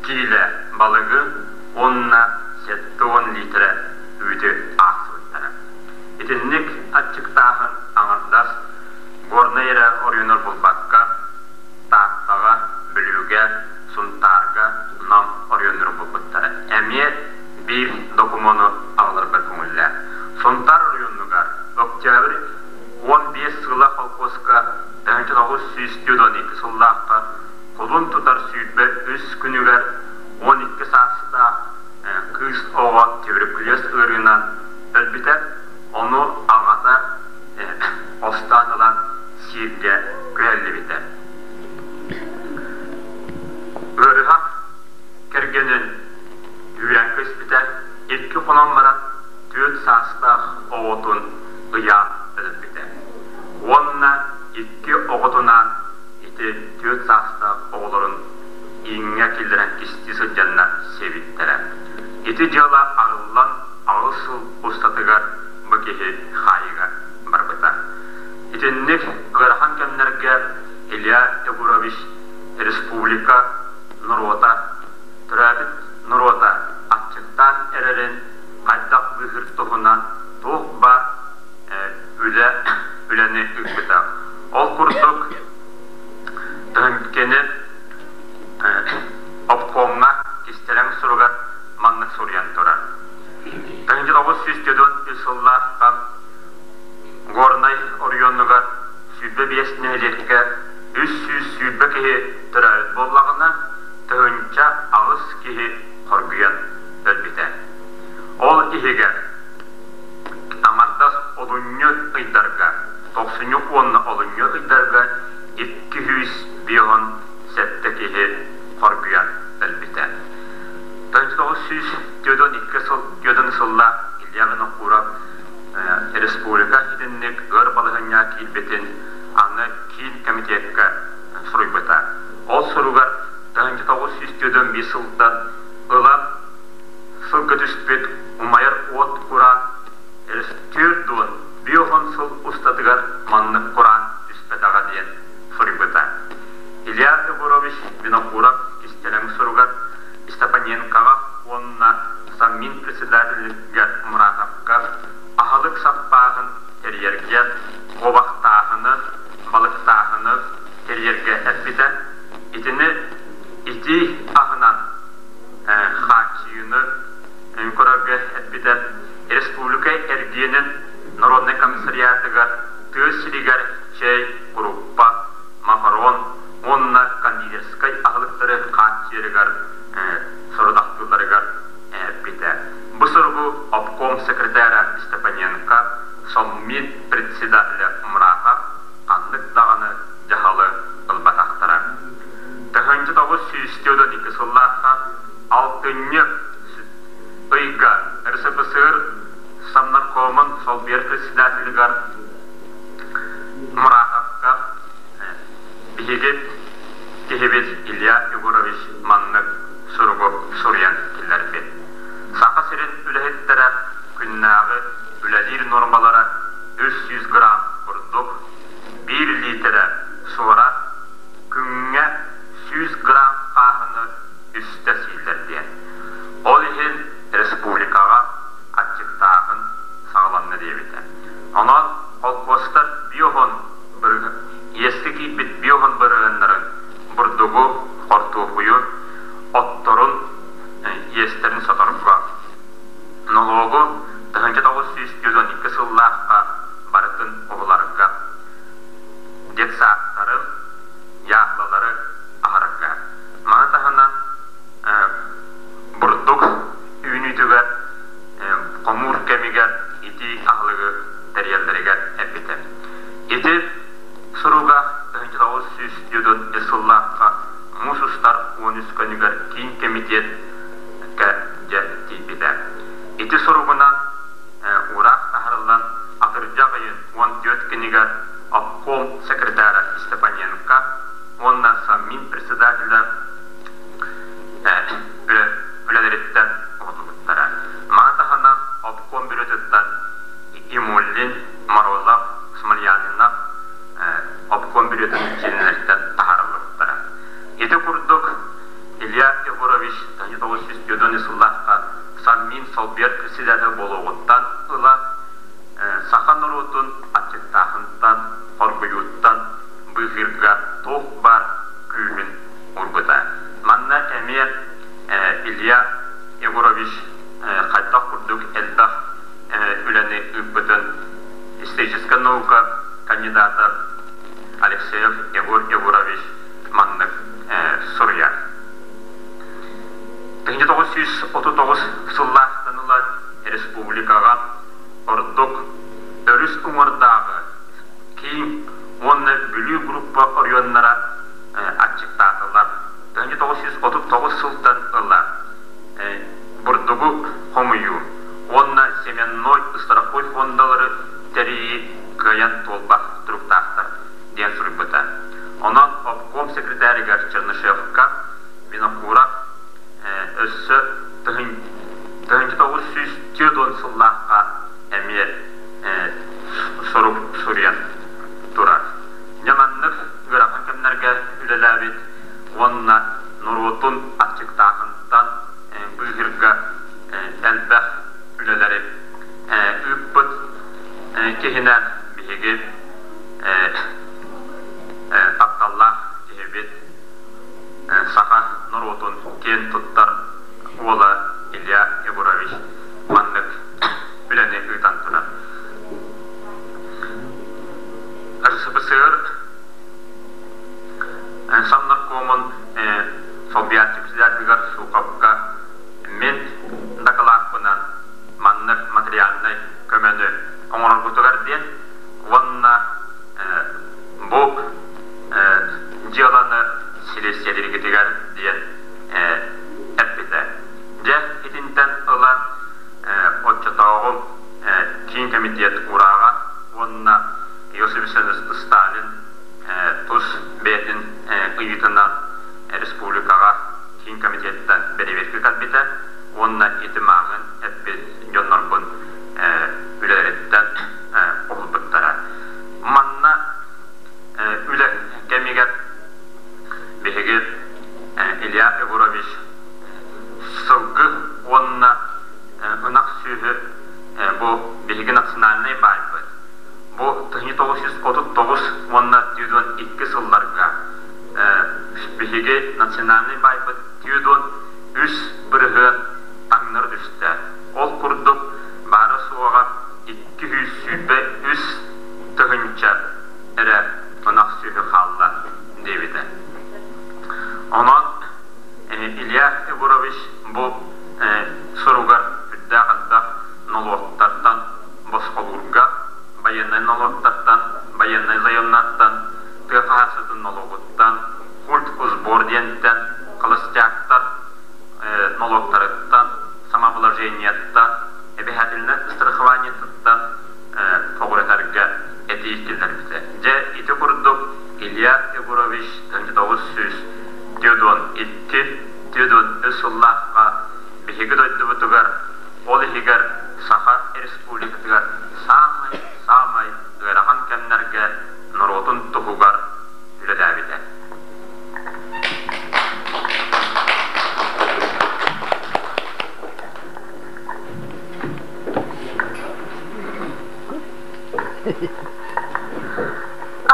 kile balığı 10 litre üyde asıltara. İtinlik açıktağın anırdas gornayra oriyonor bulbakka tağtağa, bölüge, suntarga nam oriyonor bulbaktara. Emiyet bir dokumonu ağlar bir kumullar. Suntar oriyonugar oktyabr 15 sıla halkoska 1912 sıllıqqa Kulun tutar süyütbe üst günüger 12 saatsta kız oğa tübrükülüs ırığından ölbiter, onu ağata ostan olan siyirge gühelli biter. Irığa kergenin yüren kız biter, ilki konan barat 4 saatsta oğutun ıya ölüp biter. Onunla 2 oğutunan 4 saatsta oğulların iğne kildiren kistisi cennet sevittere. 2 jala arılan ağısıl ustatıgar bu kehi hayiga barbıta. İtinlik gırhan kemlerge İlya Eguroviç Respublika Nurota Türabit Nurota açıktan ererin kaydak bühür tohunan tuğba üleni ükbita. Ol kurduk Dönkeni opkomna kistelen surugat manlık soruyan tora. 1900 yıllarda Gornay oriyonlugar sübbe biyes nehirlikke 300 sübbe kehi törayet bollağına tönca ağız kehi korguyan ölbite. Ol ihiger amardas olunyu ıydarga 90 olunyu ıydarga 200 biyon settekihi korguyan elbite. 1900 yödün sılla İlyavını kurab Respublika hidinlik gör balıhınya kilbetin anı kil komitetke surubita. Ol surugar 1900 yödün bir sıldan ıla sılgı düspet umayar ot kuran Türdun biyon sıl ustadıgar manlık kuran düspet ağa diyen surubita. İlya Eguroviç Vinokurov istelen surugat Stepanenko'ga onunla sammin председательге Muratavga ahalık sapağın teriyerge kovaqtağını, balıktağını teriyerge etbiten itini iti ahınan haçiyini Kurovga etbiten Respublika ergiyenin Народный комиссариатыга tüsiliger şey gruppa Makaron onunla kandideskay ahlıkları kaçyerigar sorudaktılarıgar biter. Bu sorugu obkom sekreteri Stepanenko sommin председателя Muratov anlık dağını jahalı ılbataktıra. 1902 sıllarsa 6. ıyga RSFSR Samnarkom'un sol bir председательgar Muratovga bihigit tehibet İlya Eguroviç manlık surugu suryan killerbe. Saqa sirin ülehettere günnağı üledir normalara 300 gram kurduk 1 litre suara günge 100 gram ahını üste sildir diyen. Ol için Respublikaga açıktağın sağlanma diyebite. Ona kolkostar biyohon eski bit biyohon bırığınların burdugu hortuğuyu комитет типиде. Ити соругунан урак тахарылан атыржагайын 14 книгар обком секретаря Степаненко, онна саммин председателя үләдереттен отылыктара. Матахана обком бюротеттан Имуллин, Морозов, Смольянинов обком бюротеттен членлерттен тахарылыктара. Ити курдук Илья Егорович 1904 жылларга саммин Совбер председатель болугуттан ыла Сахан Ротун ачыктахынтан, хоргуюттан, быгырга тох бар күйін ургута. Манна эмер Илья Егорович қайта курдук элдах үләне үпбүтін историческая наука кандидаты Алексеев Егор Егорович маннык Сурья. 1939 жыллардан ыла республикага ордук өрүс уңырдагы кийин онны бүлүү группа орионнара ачыктатылар. 1939 жылдан ыла бурдугу хомую онна семенной страховой фондалары терии каян толбак туруктактар ден сурбыта. Онан обком секретарыгар Чернышевка Винокура өссө 1904 жылларга эмер соруп сурьян турар. Яманнык гырахан кемнерге үлеләбит онна нуротун ачыктахынтан быгырга әлбәх үлеләре үппыт кехинен биһиги такталлах кехибит саха нуротун кен туттар ола Илья Егорович маннык үләне ыйтан турар. РСФСР Самнаркомын Совбер председатель Суховка мен докладпынан маннык материальный көмөні оңырын күтігерден онна бұл деланы селестердерге тегер ден әппеті. Де етінтен ұлан отчатауғым кейін комитет ұраға онна Иосиф Сталин тұз бетін ұйытынан республикаға кейін комитеттен береверкі кәлбеті онна етімағын әппет жоннарбын үлереттен ұлбыттара. Манна үлі кәмегер бігігер Илья Егорович сылғы онна ынақ сүйі бұл бігігі национальный байбы. Бұл 1939 онна 2002 жылларга бігігі национальный байбы 2003 бірігі таңныр түсті. Ол күрдік бары суаға 200 сүйбе 3 тұғынча әрі ынақ сүйі қалды дебеді. Онан Илья Егорович бұл сұруғар үдді қалда налогтардан босқолурға, военный налогтардан, военный заемнаттан, тыхасыдың налогыттан, культ узбор дентен, қылыстяқтар налогтарыттан, самовложениеттан, обязательно страхованиеттан тоғыретарға этиістілдерді. Же ити күрдік Илья Егорович 1902 жылларга бихиги дойды бұтығар, ол ехігер Саха республикатығар самай ғырахан кәмнерге нұротын тұғығар үледәбеді.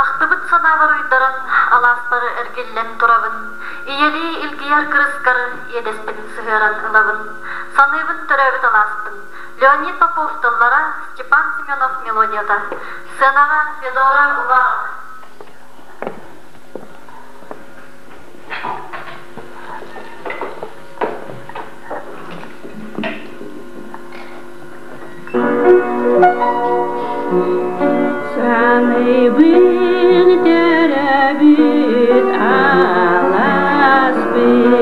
Ақтыбыт санабар уйдаран аласпары әргеллен тұрабын, иели илгияр кырыскар едеспін сығыран ылабын, саныбын төрәбіт аласпын. Леонид Попов тыллара, Степан Семенов мелодията, сценаға Федора Уварова. Sanıybın terabit alaspın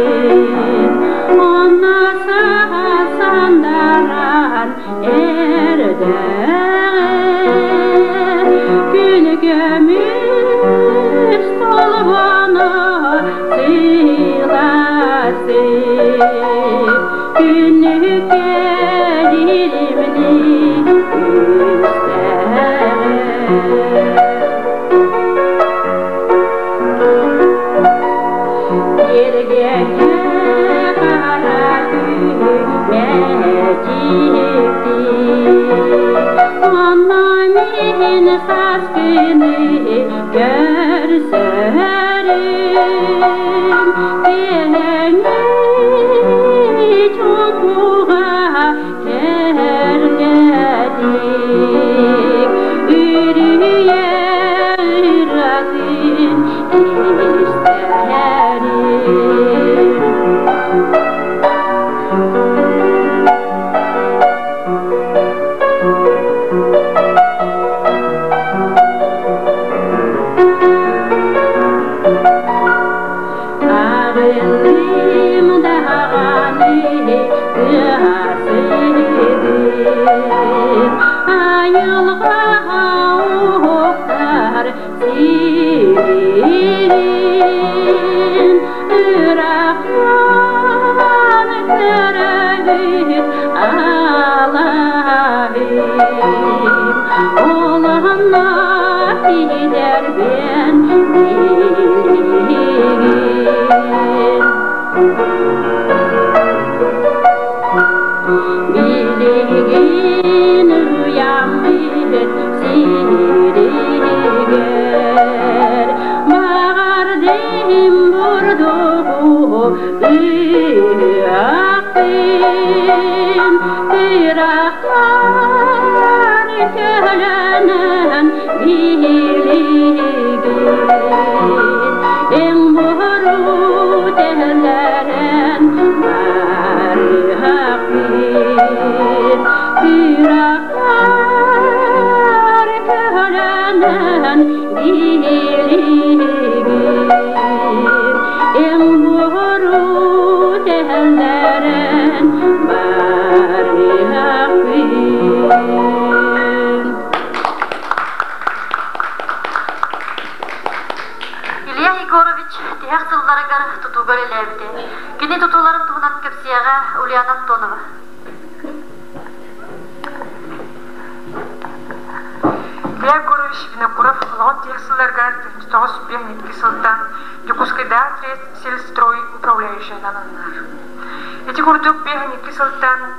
Эти курдук бегники султан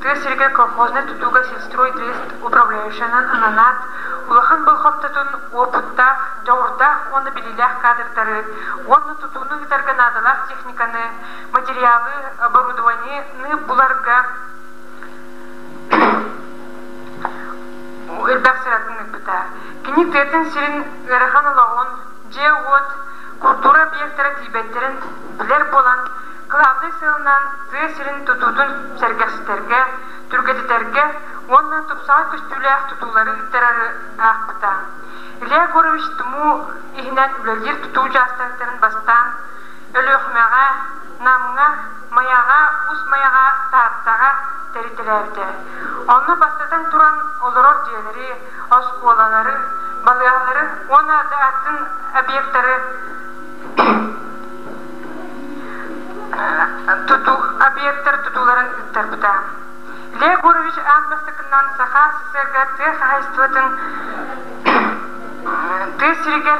Тресерге колхозна тутуга сельстрой трест управляющанан ананат улахан был хоптатун опытта жорда оны билилях кадртары оны тутуну витарганадалах техниканы материалы оборудование буларга Ирдаксыратын быта. Кини тетин сирин гараханалогон же вот культура объекттары тибеттерин билер болан главный сылынан тесирин тутутун сергекстерге, түргетитерге, онна тупсаға көстүләк тутулары итерары ақпыта. Илья Горович туму ихинен үлелер туту жастақтарын бастан, өлөқмеға, намға, маяға, ус маяға, тартаға терителерді. Оны бастатан туран олорор диелери, осколалары, балыялары, оны да атын объекттары объекттар тутуларын үттербіта. Илья Горович аңмастықынан саха сесерге тех хайстватын тесірігер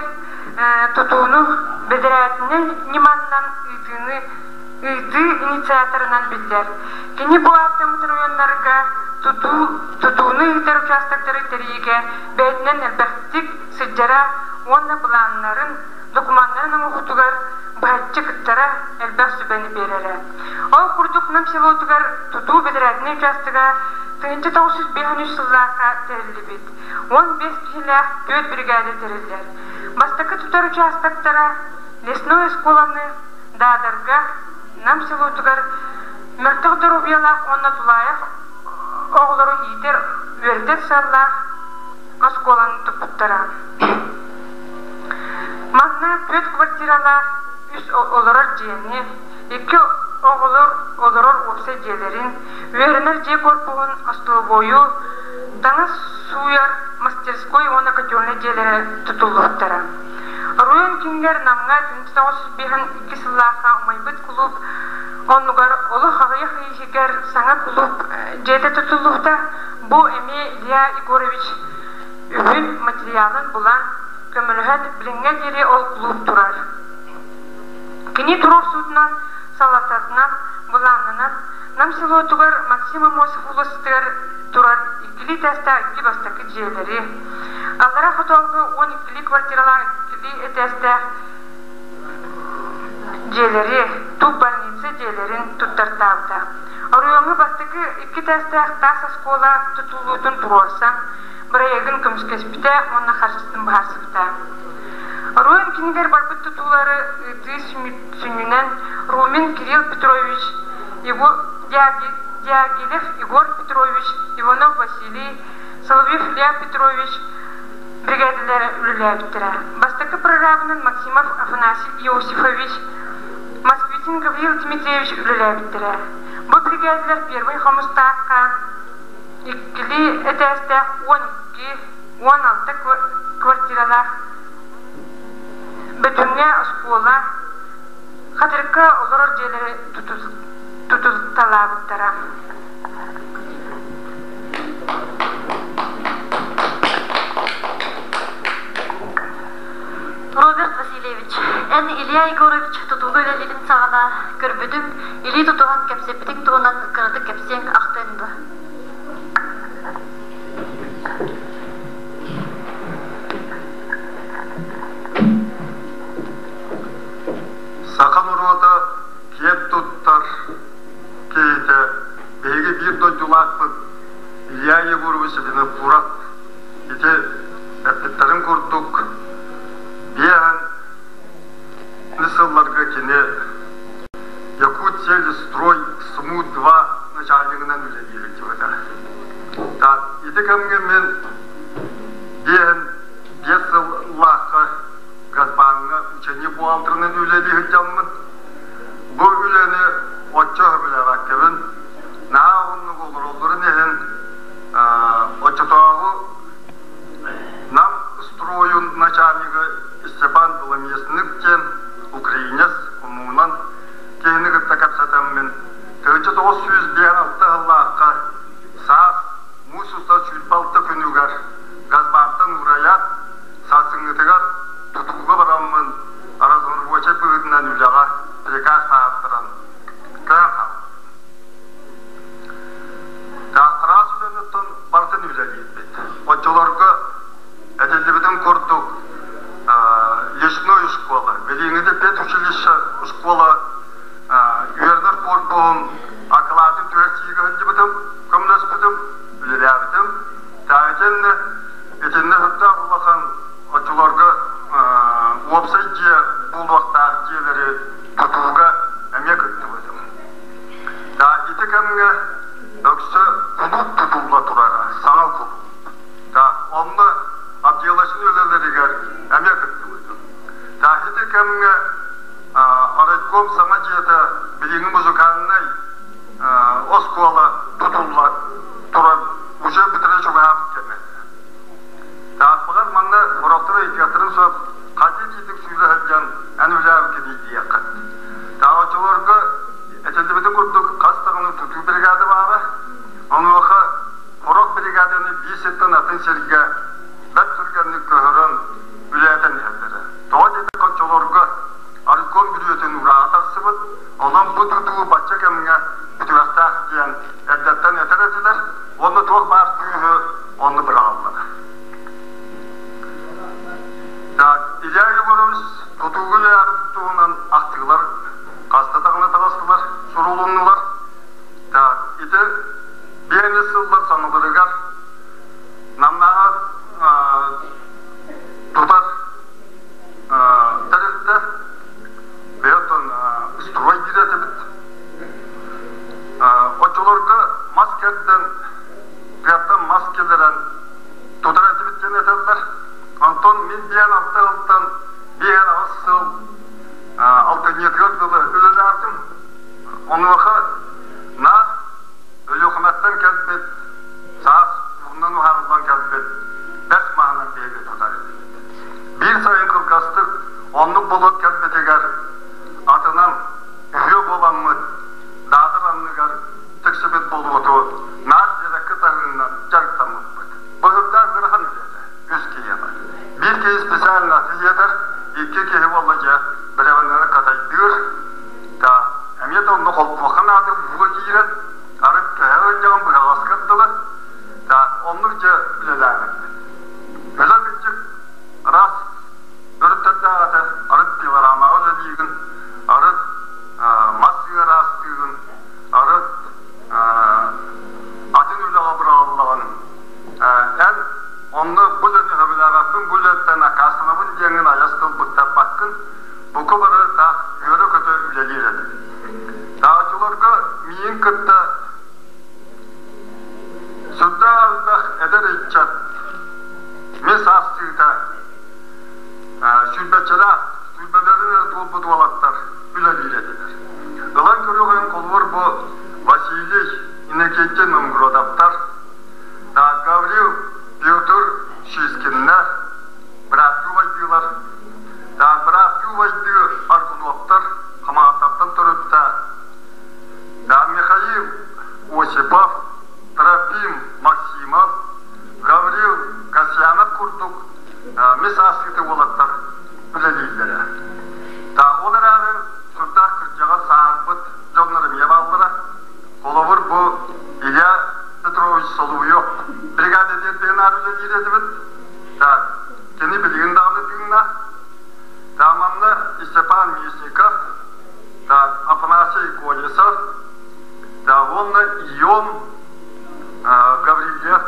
тутуыну бедіретінің неманнан үйті инициаторынан білдер. Кені бұл автоматр ойынларға тутуыны үйтер участактары терейге бәйтінен әлбәқтік сыджара онна бұланларын документларын ұғытуғар бәтчі күттара әлбәқ сүбәні берері. Ол күрдік нам селотугар туту бедіретіне участыға 1953 жылларға терілі бет. 15 килях 4 бригады терілдер. Бастықы тутар участактара лесной эсколаны дадарга нам селотугар мөртіқ дұрубиялақ онна тулайық оғылыру етер өрдет саллақ эсколаны тұпыттара. Манна 4 квартиралар үс олорор жиэни, 2 олорор опса жиэлерин, веренер же корпугун астуу бою, таңа суяр мастерской оны котёрны жиэлери тутулуктара. Руен кингер намга 1905 2 сыллака майбыт клуб онугар олы хагыя иһигер саңа клуб жете тутулукта бу эми Илья Егорович үһүн материалын булан көмөлөһөт билиңге жери ол клуб турар. Кини турур судунан салататынан буланынан нам селотугар Максим Амосов улустар турар икили теста икки бастакы жээлери. Алара фотолгу 12 квартиралар икили этесте жээлери туп больница жээлерин туттартабыта. Орuyongu бастакы икки теста тас школа тутулуутун турорса, бирегин көмүскеспите онна харчыстын баасыпта. Орuyон кинигер барбыт тутулары тыс сүнүнен Румин Кирилл Петрович, его Дягилев Егор Петрович, Иванов Василий, Соловьев Илья Петрович, бригадалары үлеләбиттера. Бастакы прорабынан Максимов Афанасий Иосифович, Москвитин Гавриил Дмитриевич үлеләбиттера. Бу бригадалар первый хомустакка иккили этесте 12-16 квартиралар бүтүнгө школа хатыркы олорор жээлери тутулталабыттара. Роберт Васильевич, эн Илья Егорович тутугу үлелерин сагана көрбүдүм, или тутуган кепсепитиң туунан кырды кепсең актынды. Сакан уруота кеп туттар кейте беги бир дойдулакпыт Илья Егорович бини пурат ите эппеттерин курдук биэн нысылларга кене Якутия строй СМУ-2 начальнигынан үлелири тибада. Та ите кемге мен биэн бесыллакка газбанга учени буалтырынан үлелири жаммын. Бу үлени отчо билераккебин наавынны болдырылдырын ehин отчотоогу нам строюн начальника Степан Боломесниктен украинец умунан кейинigi такапсатаммен 1996 жыллаакка саас мусуста сүйтбалты күнүгер газбантын ураят сасыңытыгар тутууга бараммын аразын руача быгынан үлага приказ тааттыран көн кал та расүлөнөттөн бартын үлелийбит отчолорго эделдибиден көрдүк лесной школа белиңиде педучилище школа Юернер Порпон, Акалатын Туэрсига Ханджибатым, Комнаспатым, Үлелябитым, Тайтенне, Этенне Хатта Улахан, Отчулорга, Уопсайджия, Булвақтар, Джелери, Тутуга, Амекаттыбатым. Та итекемге, Өксі Кулуп Тутулла Турара, Саңал Кулуп. Та онны Абдиялашын өлелерігер Амекаттыбатым. Та итекемге, Арайтком самадията билиңи музыкальный оскола тутулла туран уже битире чугаап кемedi. Таапыгар манна бороктора итияттырын соп кати титик сүйрө хадjan анүлаап кеди диякат. Таачыларга этелдибидин курдук кастыгынын тутуу бригады бары. Онуха корок бригаданы бисеттен атын селге бет түргенни көһөрөн үлетен хелдери. Тоодеде кончолорга Аркон бирөтен ураатасыбыт, онан бу тутуу бачча кемге бүтүвактак диен эддеттен этеретилер, оны ток бар күйүнү, оны бираллар. Так, Илья Егорович тутуугу ярыттуунан актыгылар, кастатагына тагастылар, сурулуннулар. Так, ите биэни сыллар санылырыгар, намнага тутар тарихте Бейтон строй диретибит. Отчолорга маскерден, приятан маскелерен тутаретибит денетелер. Антон мен биен аптығылтан биен асыл алтын етгірділі үлелердім. Онуаха на өлі үкіметтен келбет, саас ұғынан ұғарылдан келбет, бәс мағынан бейге тутаретибит. Bir sayın kılkastık, onluk bulut kelbetегер атынан үйе боламмыт, дадыр анныгар arık keheveceğim bu havaskattılar. Da onlukça bilelerdi. Öyle küçük ras görüntüde arık diyorlar ama o da değilin. Arık masaya rastığın, arık atın öyle Allah'ın. En onu bu da haberler attım, bu da nakasına bu diyengin ayastıl bıktar bakın. Bu kabarı da yörü kötü üleliydi. Daha çoğurga miyin kıtta sütta aldak eder içcat. Mis astıyda sülbeçeler, sülbelerin dolbu duvalatlar üleliydiler. Ilan körüğün kolvur bu Vasiliy ineketçe numgrodaptar. Daha Gavril Piotr Şiskinler bıraktı vaydılar. Daha bıraktı vaydı Arkunovlar Hamatattan turutta. Daha Mikhail Osipov, Trofim Maksimov, Gavril Kasyanat kurduk. Mis asıtı olatlar bileliydiler. Daha onlara sırda kırcağa sağırpıt jonlarım yabaldılar. Kolovur bu İlya Petrovich Soluvyov brigade ettiğin arıza giydedibit. Daha kendi bilgin dağlıdığında Tamamlı Stepan Myesnikov, daha Afanasy Kolyasov, daha onunla İyon Gavrilyev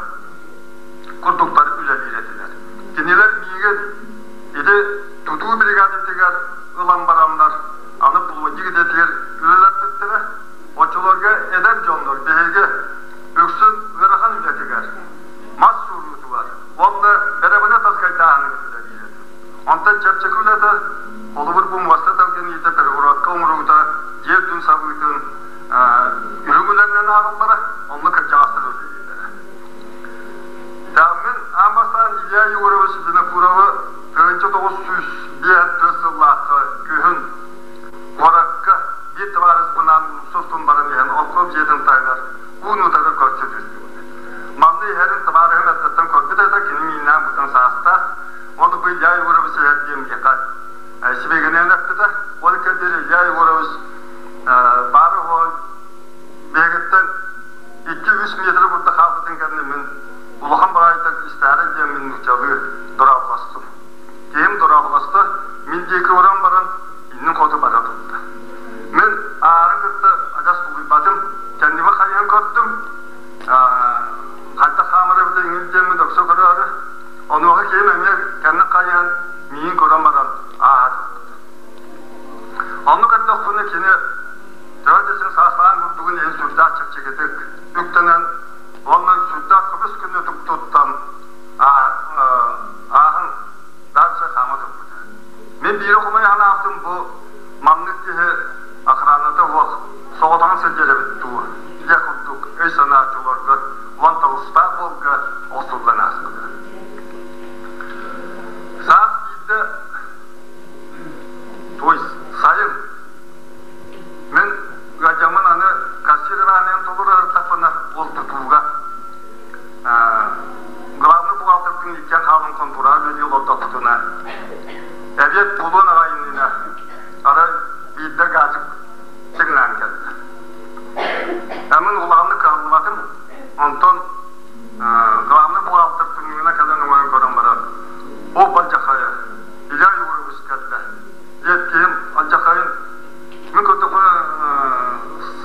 kurdukları üleliydiler. Kendiler bilgin idi tutuğu brigade teger ılan baramlar anıp bulvacı gidetiler üleliydiler. Oçularga eder jonlar behege öksün verahan ületiger. Mas surutu var. Onunla beraber taskaytağını üleliydiler. Ondan çepçeküyle de olubur bu muhastat avgeni de pervuratka umruğuda yevdün sabıydın ürüngülerine ağırlara onunla kırcağıstır ödeydiler. Dağımın ambastan İlya Yugorovich Vinokurov'u 1901 gühün Korakka bir tıvarız bunan sostun barın yiyen Olkov yedin taylar unutarı korçudur. Mamlı yerin tıvarı hem etletten korkuda da kenim inan butan sağısta onu bu İlya Yugorovich yediyem yakar. Sibegenen yaptı da o da kadar İlya Yugorovich barı o begetten 2-3 metre burada kaldıdın kendimin Uluhan bağaydak istihare ediyemin mühçalığı durablaştım. Keyim durablaştı, mindeki oran baran inin kodu baratıldı. Men ağrı kıttı acas buluybadım, kendime kayan korktum. Hatta hamara bir de İngilizcemin doksa kararı. Onu oku keyim emye kendi kayan miyin koran baran ağrı. Onu kıttı okunu kini Dövdesin sağsağın kurduğun en sürda açık çekedik. Yüktenen onun sürda kıbrıs günü tuttan ahın darsa samadık. Men biri okumayı hana aktım bu mamlık diye akranada o soğudan sözleri bitti. Yakıldık, ey sanatçılarga, vantalısta bolga osuldan askıdı. Saat 7'de toys, sayın men gajamın anı kasirvanen tolur tapına ol tutuğga. Главный бухгалтердің иккен халын контура бөлі олда тұтына. Әбет бұлын ағайынына ара бейді ғажып сігінен келді. Әмін ұлағыны қалыматым, онтон главный бухгалтердің үйіне кәлін өңін көрін бара. О балжақайы, Илья Югорович келді. Еткейім алжақайын, мен көтіқі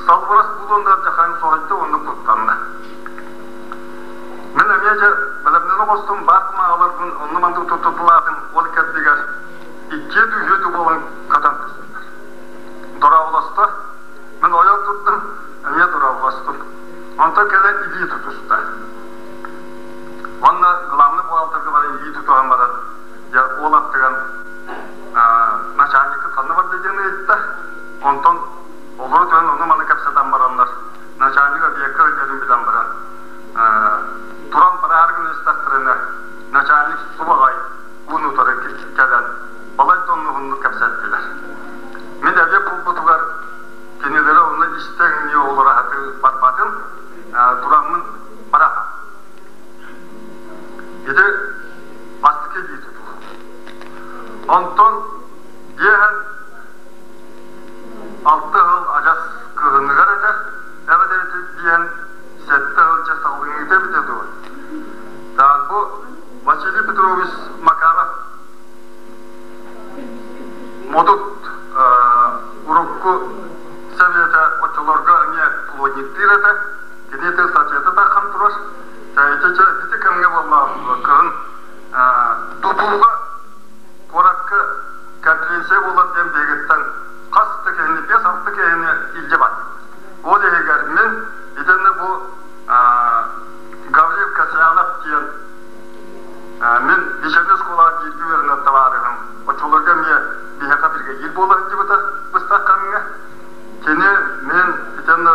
салбырас бұлында алжақайын соғайды, оны тұттанды. Мен әмейже білімнені қостым, бақыма алырдың, оны манды тұттыладың, ол кәттігер, ике дүйеді болын қадан түсіндір. Дұра оласты, мен оял тұттым, әме дұра оластым. Онта кәлі иди тұтысты. Онна ғыламны бұғалтырғы бары иди тұтуған бары, ол аттыған начальникы таны бар дегені етті. Онтон олар өтуен оны маны кәпсетен барандар. Начальник объекті өдерін білен баран. Туран бара әргін өстақтырына начальник субағай ұнутары кәлен балай тонны ұнны кәпсәттілер. Мен әбе бұл бұтығар кенелері оны істеген не олар әті барбадым Туранмын бараға. Еді бастыке дейді бұл. Онтон ehen 6 yıl acas kığınlıgar eder. Evet диен сетте ылча салгыңыда бітеді ғой. Тағы бұл Василий Петрович Макаров модут урокку совета отчолорга не плотниктер это, где-то статья-то так хам тураш, это кемге болла кын тутулга коракка конференция болат дем бегеттен касты кені, 5-6 кені илже бат. Ол егер мен иденне бұл Гавриев Касьянов диен мен бишемес кола jirgi verine tavarıgım. Oçolorga me bihaka birge il bolan jibata bıstakanına. Kene men idenne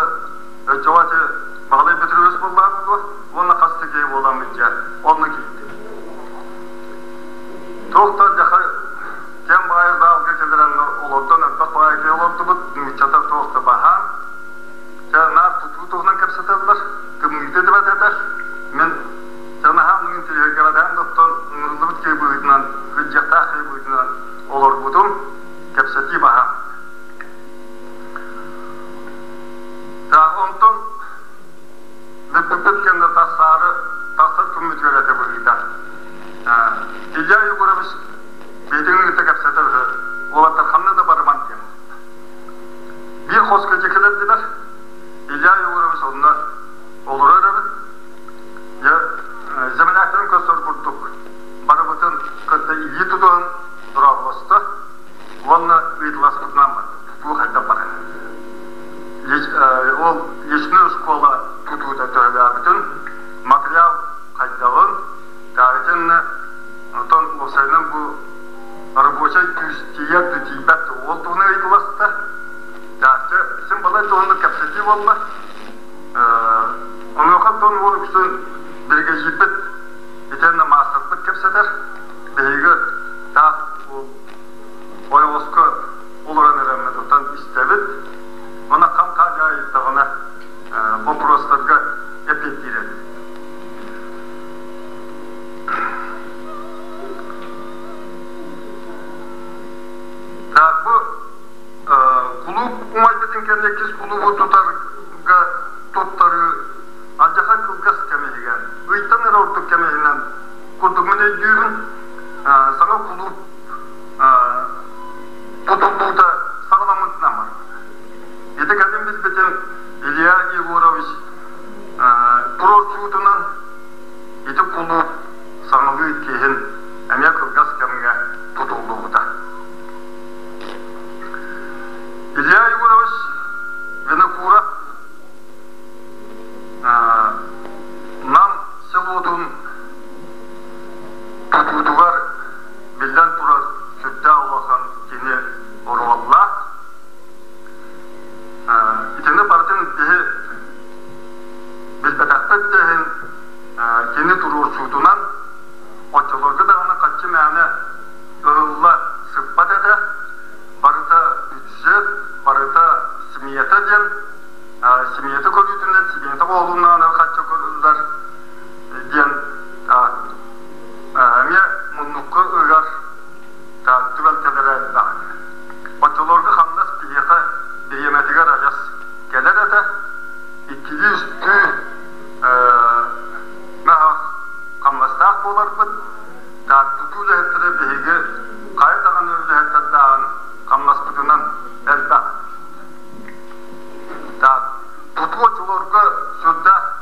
jawati Bağlay Petrovic bollar bu. Ona kastı ge bolan mıca. Onu gitti. Tohta jaha kem bayı dalga kediren olordan öpte bayı ge olordu bu müçata tohta baha. Nar tutuğundan kapsatırlar. Kımgide de batar. Men Sana hamının tiyagadan doktor nurlubut ke buyutunan, hüccata ke buyutunan olur budum, kapsati baham. Ta ondan müpüpüt kendi tasar kümmüt görete buyutan. İlya yugurabış beytinin üte kapsatır, olatar hamle de barman diyen. Bir koska çekilerdiler, İlya yugurabış onunla olur öyle ya Zeminatın kösör kurduk. Barabıtın kötü iyi tutuğun durağlıstı. Onunla üyütülas kutlanmadı. Bu hayda para. Ol yeşini skola tutuğu da tövbe bütün materyal kaydağın tarihinin ondan olsayının bu arabacı küstiyet dütibet olduğunu üyütülasdı. Dağıtı simbalaydı onu kapsati valla. Onu kadar onu küsün birge jipet itenle masraflık kapsatar. Beyge ta oy oska olaran erenme tutan istebit. Ona kam kacayı tağına bu prostarga epet diredi. Ta bu kulüp umaybetin kendi kez kulübü tutarı ancak kılgas kemehigen. Uytan er ortuk kemehinden kurduk mene düğün sana kulup tutulduğunda sağlamlıkına var. Yedi kadın biz beten İlya Yegorovich Turorçuğutunan yedi kulup sağlığı kehin emya kılgas kemege tutulduğunda. İlya Yegorovich Venekura nam selodun tutuğudugar bilden turar sütte olakan kini orvalla itini partinin bihi bilbetaktat dehin kini tururçuğudunan oçolorga da ona kaçı meyane ığılla sıppat ede barıta ücret barıta simiyete diyen simiyete koruyduğunda simiyete olduğundan kaçça koruydular diyen emiye munnukka ığar tüveltelere dağın. Oçolorga hamdas piyaka beyemetigar ajas gelir ede ikili üstü mehak kammastaq bolar bud tutulu hettere beyge kayıt dağın öyle hettere dağın kammasputunan el dağın. Tutuğuçularga sürda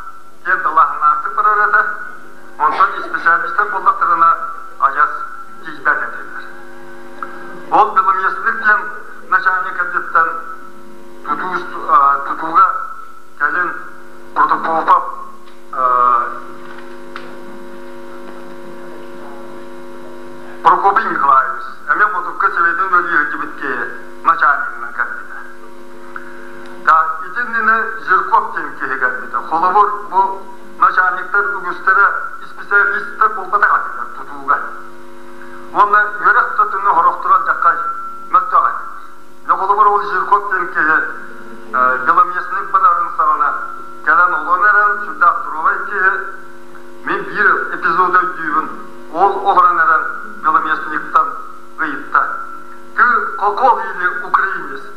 kendi Allah'ın artık bir arada ondan ispesyalistler bollaklarına ajas hizmet ederler. Ol bilimiyesizlikten naşani kaddetten tutuğuğa gelin protokolda Prokopy Nikolaevich emin botukka seveden ölüyor gibi naşani'nin kaddede. Ta idinine Zirkov temkihe gelmedi. Holovur bu naşanikler ügüstere ispesyalistler bolbada katiler tutuğuğa. Onunla yörek tutuğunu horoktural jakkay mesleğe katiler. Ne holovur ol Zirkov temkihe bilimiyesinin pınarının sarana gelen olan eren sütah duruvay ki men bir epizoda düğün olan eren bilimiyesinikten gıyıtta. Kı kokol ili Ukraynesi.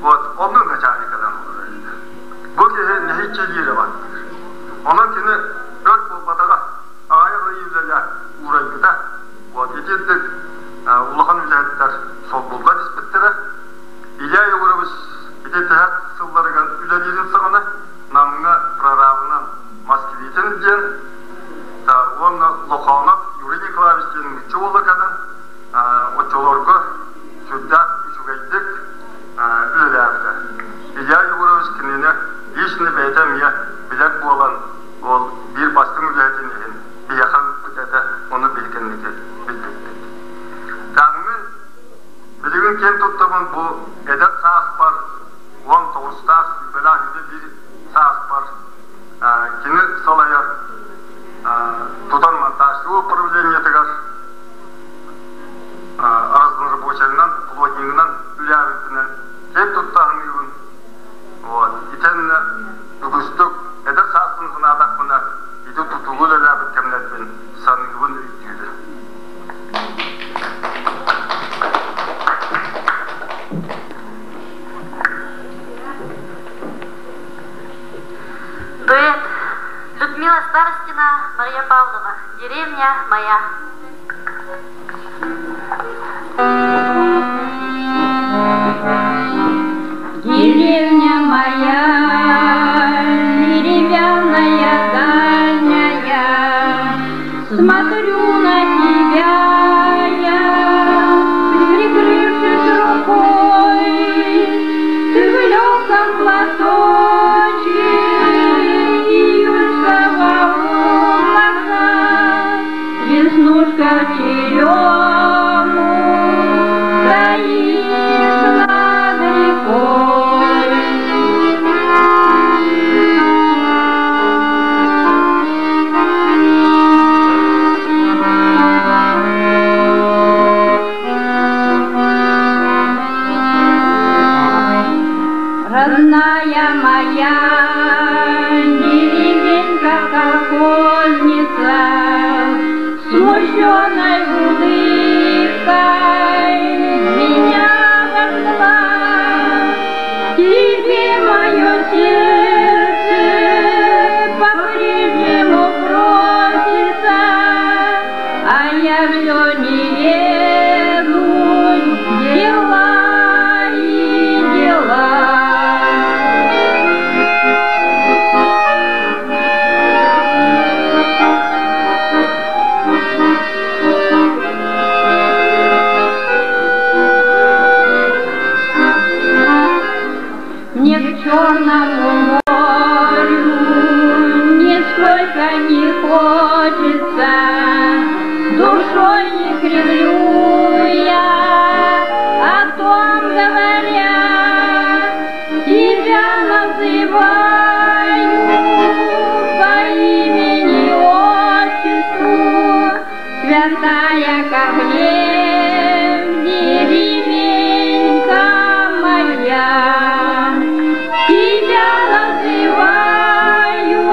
Вот, onun naçanikadan olur. Bu ki ne hiç yeri var. Onun kini dört bulmadaga ağaya rayıvlaya uğraydı da o dedik ulakan ülehetler sol bulda nispettere İlaya uğramış İdetehat sıllarıgan ülelirin sağına namına prarabına maskeviyeten diyen da onu lokalına Yuri Nikolaevич'in çoğulu kadar o çoğulurgu südda üçügeydik ülelerde. İlaya uğramış kinine işini beydemiye bilek bu olan bir bastın ülelediğini bir yakan bütede onu bilgenliği bildirdik. Tanrı'nın bilgin ken tuttuğun bu edet sağız var, 19'da belahide bir sağız var. Kini salayar tutan taşı o проблемия тегар араздын рабочайынан, блогингынан, үлябитинен кен туттағын үйін. Итен үгістік эдер сағыстың сынадақ бұна иді тұтуғыл үлябит кемнетпен санығын үйттейді. Дуэт. Людмила Старостина, Мария Павловна. Деревня моя. Деревня моя, деревянная дальняя, смотрю на тебя я, прикрывшись рукой, ты в легком платочке июльского облака, веснушка в черему стоишь над рекой. Родная моя деревенька колхозница, смущенной улыбкой меня вошла. Тебе мое сердце по-прежнему просится, а я все не еду, дела и дела. Мне к Черному морю нисколько не хочется, душой не кривлю я, о том говорят, тебя называю по имени отчеству, святая как хлеб, деревенька моя. Тебя называю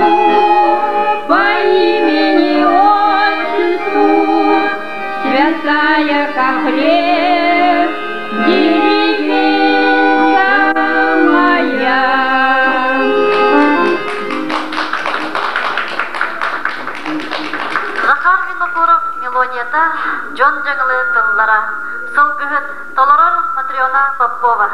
по имени отчеству, святая как хлеб, деревенька моя. Захар Винокуров, мелодията, Джон Джанглы тыллара. Сол күхіт, толорор Матриона Попова.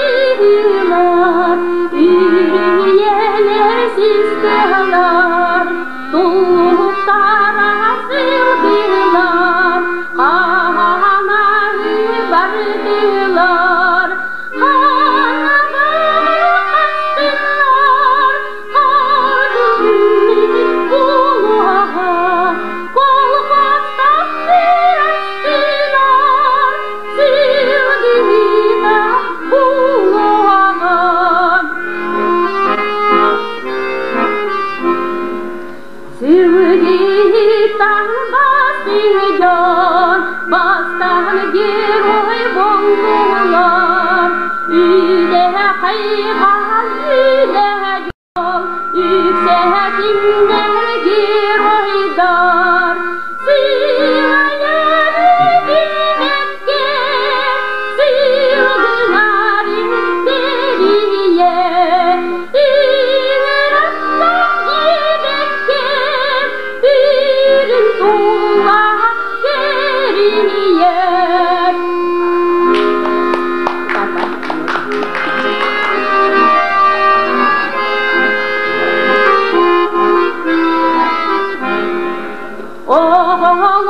Kardasılar, yürüyelersiz kılar, tuğutlara sığdılar, kanalı bardılar, kanalı kastılar, kardını buluğa, kol bastak bir açtılar, sevdiğine buluğa. Sevgi'den bastıcan, bastan geri buldular. Üle hayal, üle yol, yüksekinden giroydar. Sıraya bilmekte, sırdılar deriye.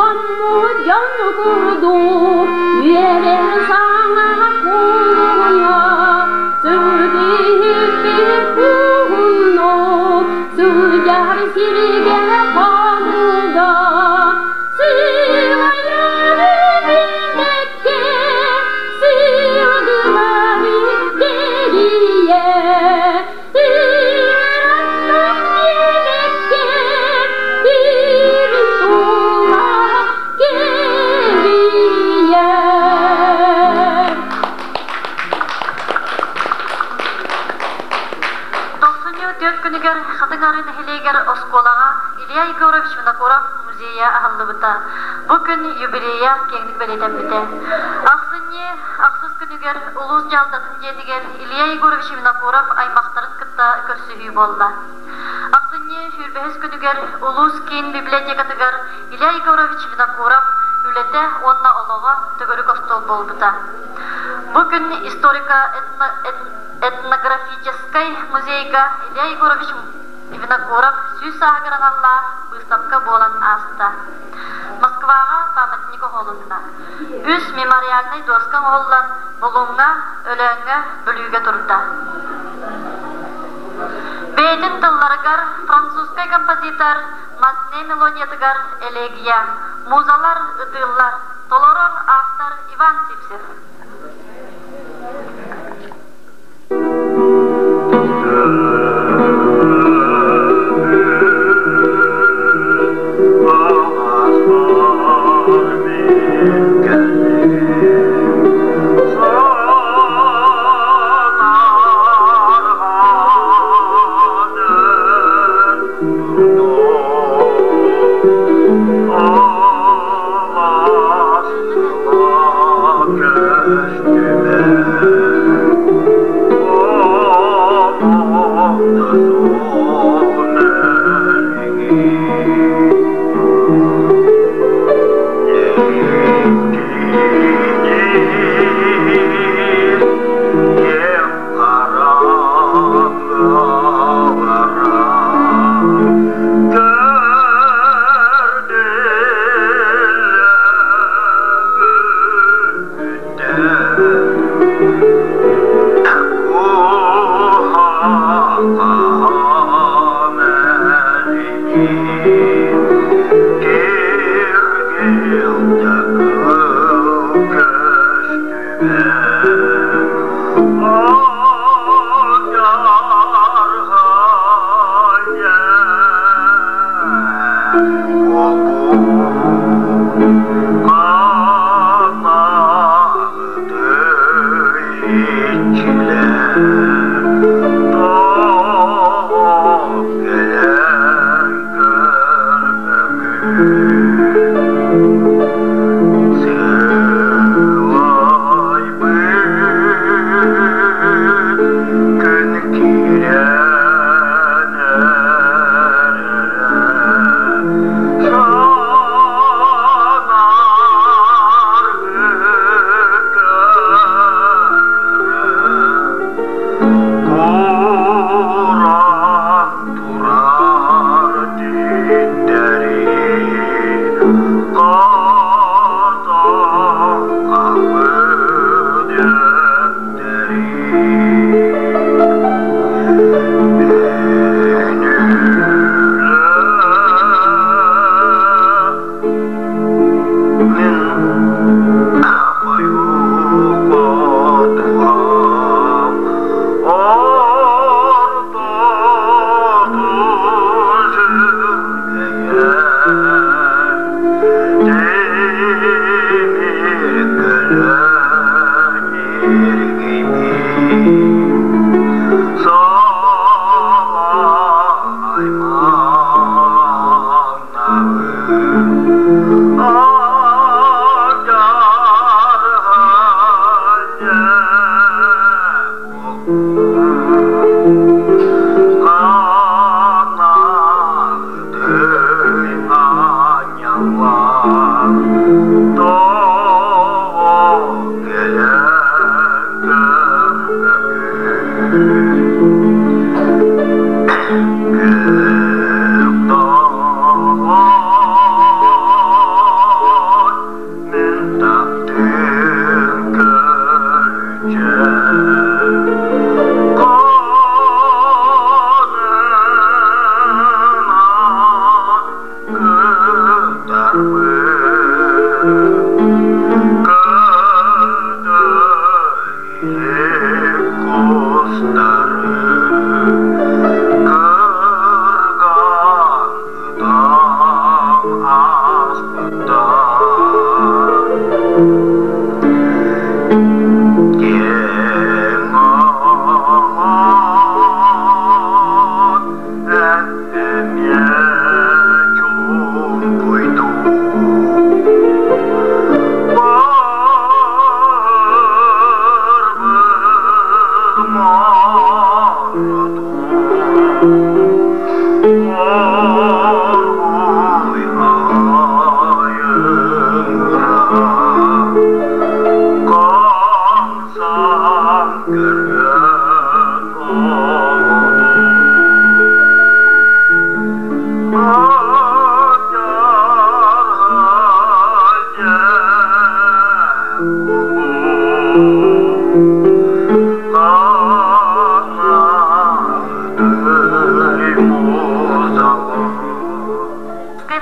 Ammu can kurdu verir sana kuluna Sığdı bir kulunu Sığar sirge pamuda Sığayları bilmekke Sığdılar geriye Осколага Илья Егорович Винокуров музея ахаллыбыта. Бу күн юбилея кеңдик белетен бите. Аксыз күнүгер улус жалдатын жетигер Илья Егорович Винокуров аймактарын кытта көрсүгүй болду. Аксыне хүрбэс күнүгер улус кийин библиотекатыгар Илья Егорович Винокуров үлете онна олого төгөрүк остол болбута. Бу күн историко-этнографический музейга Илья Егорович Винокуров сүй сағыраналар выставка болан аста. Москваға памятник оғылына. Үс мемориальный доскан оғылан болуңа, өлөңі бүліге тұрда. Бейтін тылларыгар французской композитор Масне мелодиятыгар элегия. Музалар ытыллар. Толорор автор Иван Сипсев. Oh,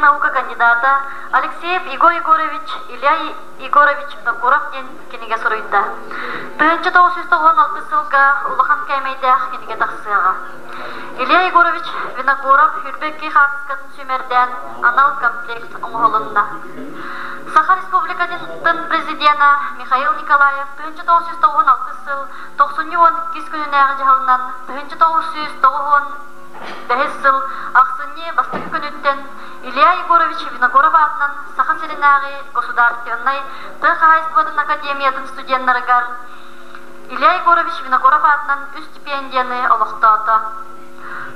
Наука кандидата Алексеев Игорь Егорович Илья Егорович Винокуров ден кенеге соруйда. Тыынчы 996 жылга улахан кәмейдәх кенеге тахсыга. Илья Егорович Винокуров Хүрбекки хакыскатын сүмерден анал комплект оңголунда. Саха Республикатын президенті Михаил Николаев тыынчы 996 жыл 90-12 күнүнәгы жаһалынан тыынчы 995 жыл аксынне бастыгы күнүттен Илья Егорович Винокуров атынан Саха Селенагы государственной Тхайстводан академиятын студенттарыгар Илья Егорович Винокуров атынан үз стипендияны олохтоото.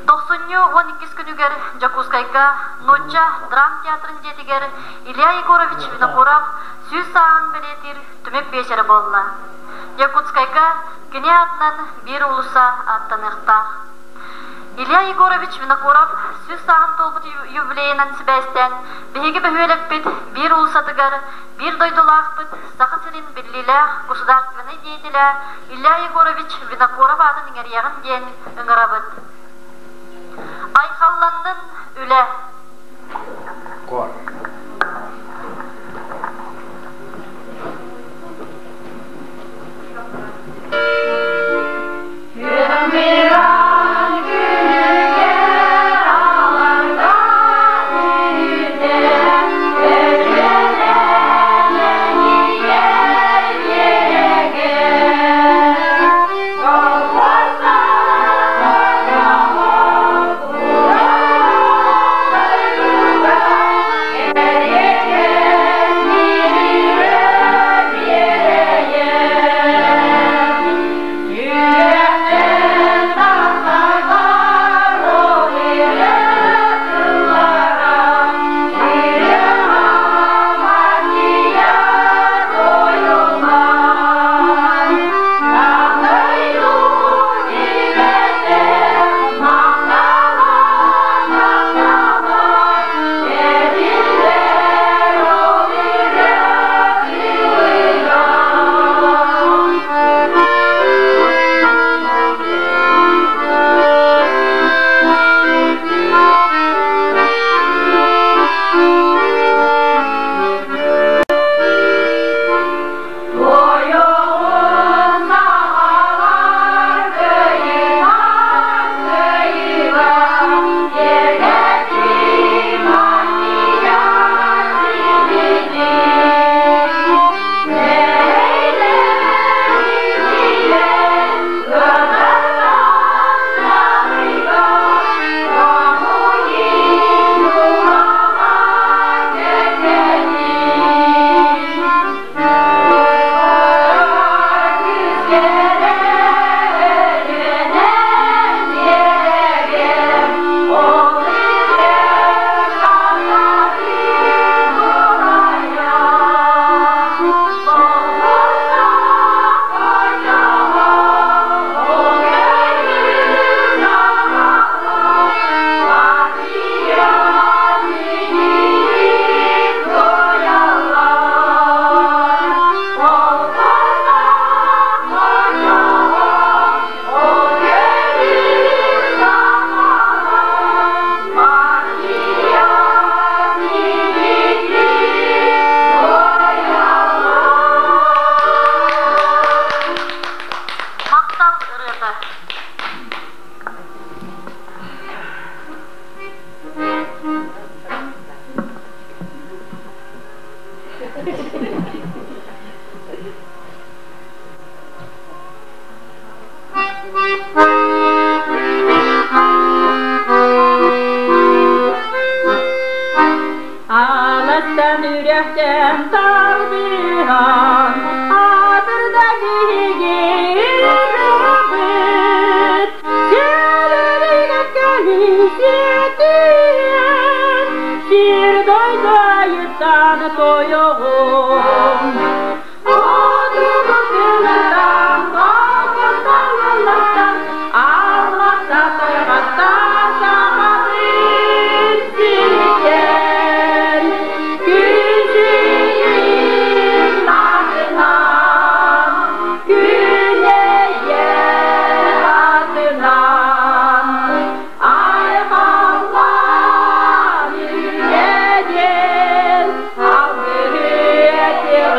90-12 күнүгер Жакускайга Ноча драм театрын жетигер Илья Егорович Винокуров сүз сагын билетир түмөк бешери болла. Якутскайга кене атынан бир улуса аттаныкта. Илья Егорович Винокуров сүз сағын толбут юбилейнан сібәстен беги бөхөлекпит бир улсатыгар бир дойдулақпыт Саха Селин Биллилях государственный деятеля Илья Егорович Винокуров атын иңерияғын ден үңірабыт. Айхалландын үлі. Atan toyuğum Odumu kınadan Kalkırdan Allah'tan Almazsa taygazda Samadın silken Güzinin adından Güneye adından Ay Allah yüreğin Ağrıyetin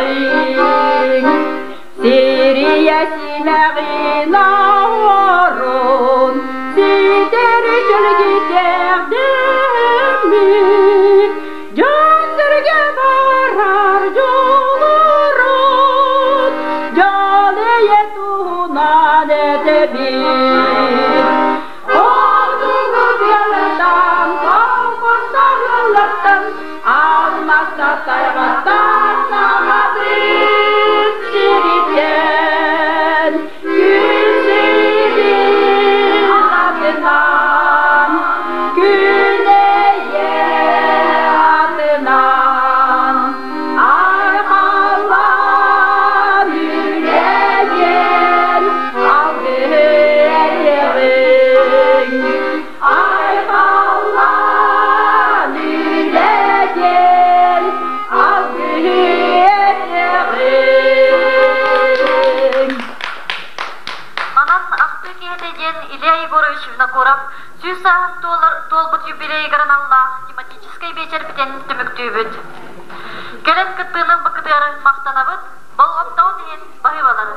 Siriyesine orun Sidericil giderdim mi Gözlerge varar yolurun Caliye tuğunan edebir Olduğu yerden kalkırsan Allah'tan Almazsa taygazdan Samadın siriten Güzinin adından Güneye adından Ay Allah yüreğin ağrıyetin Ay Allah yüreğin ağrıyetin Анан Ақтөке етеден Илья Егорович Винокуров 100 сағат толбут юбилей граналла тематической вечер бітен түміктүйбіт. Келет кыттыны бұкыдары мақтанабыт, бұл оптау дейін бағи балары.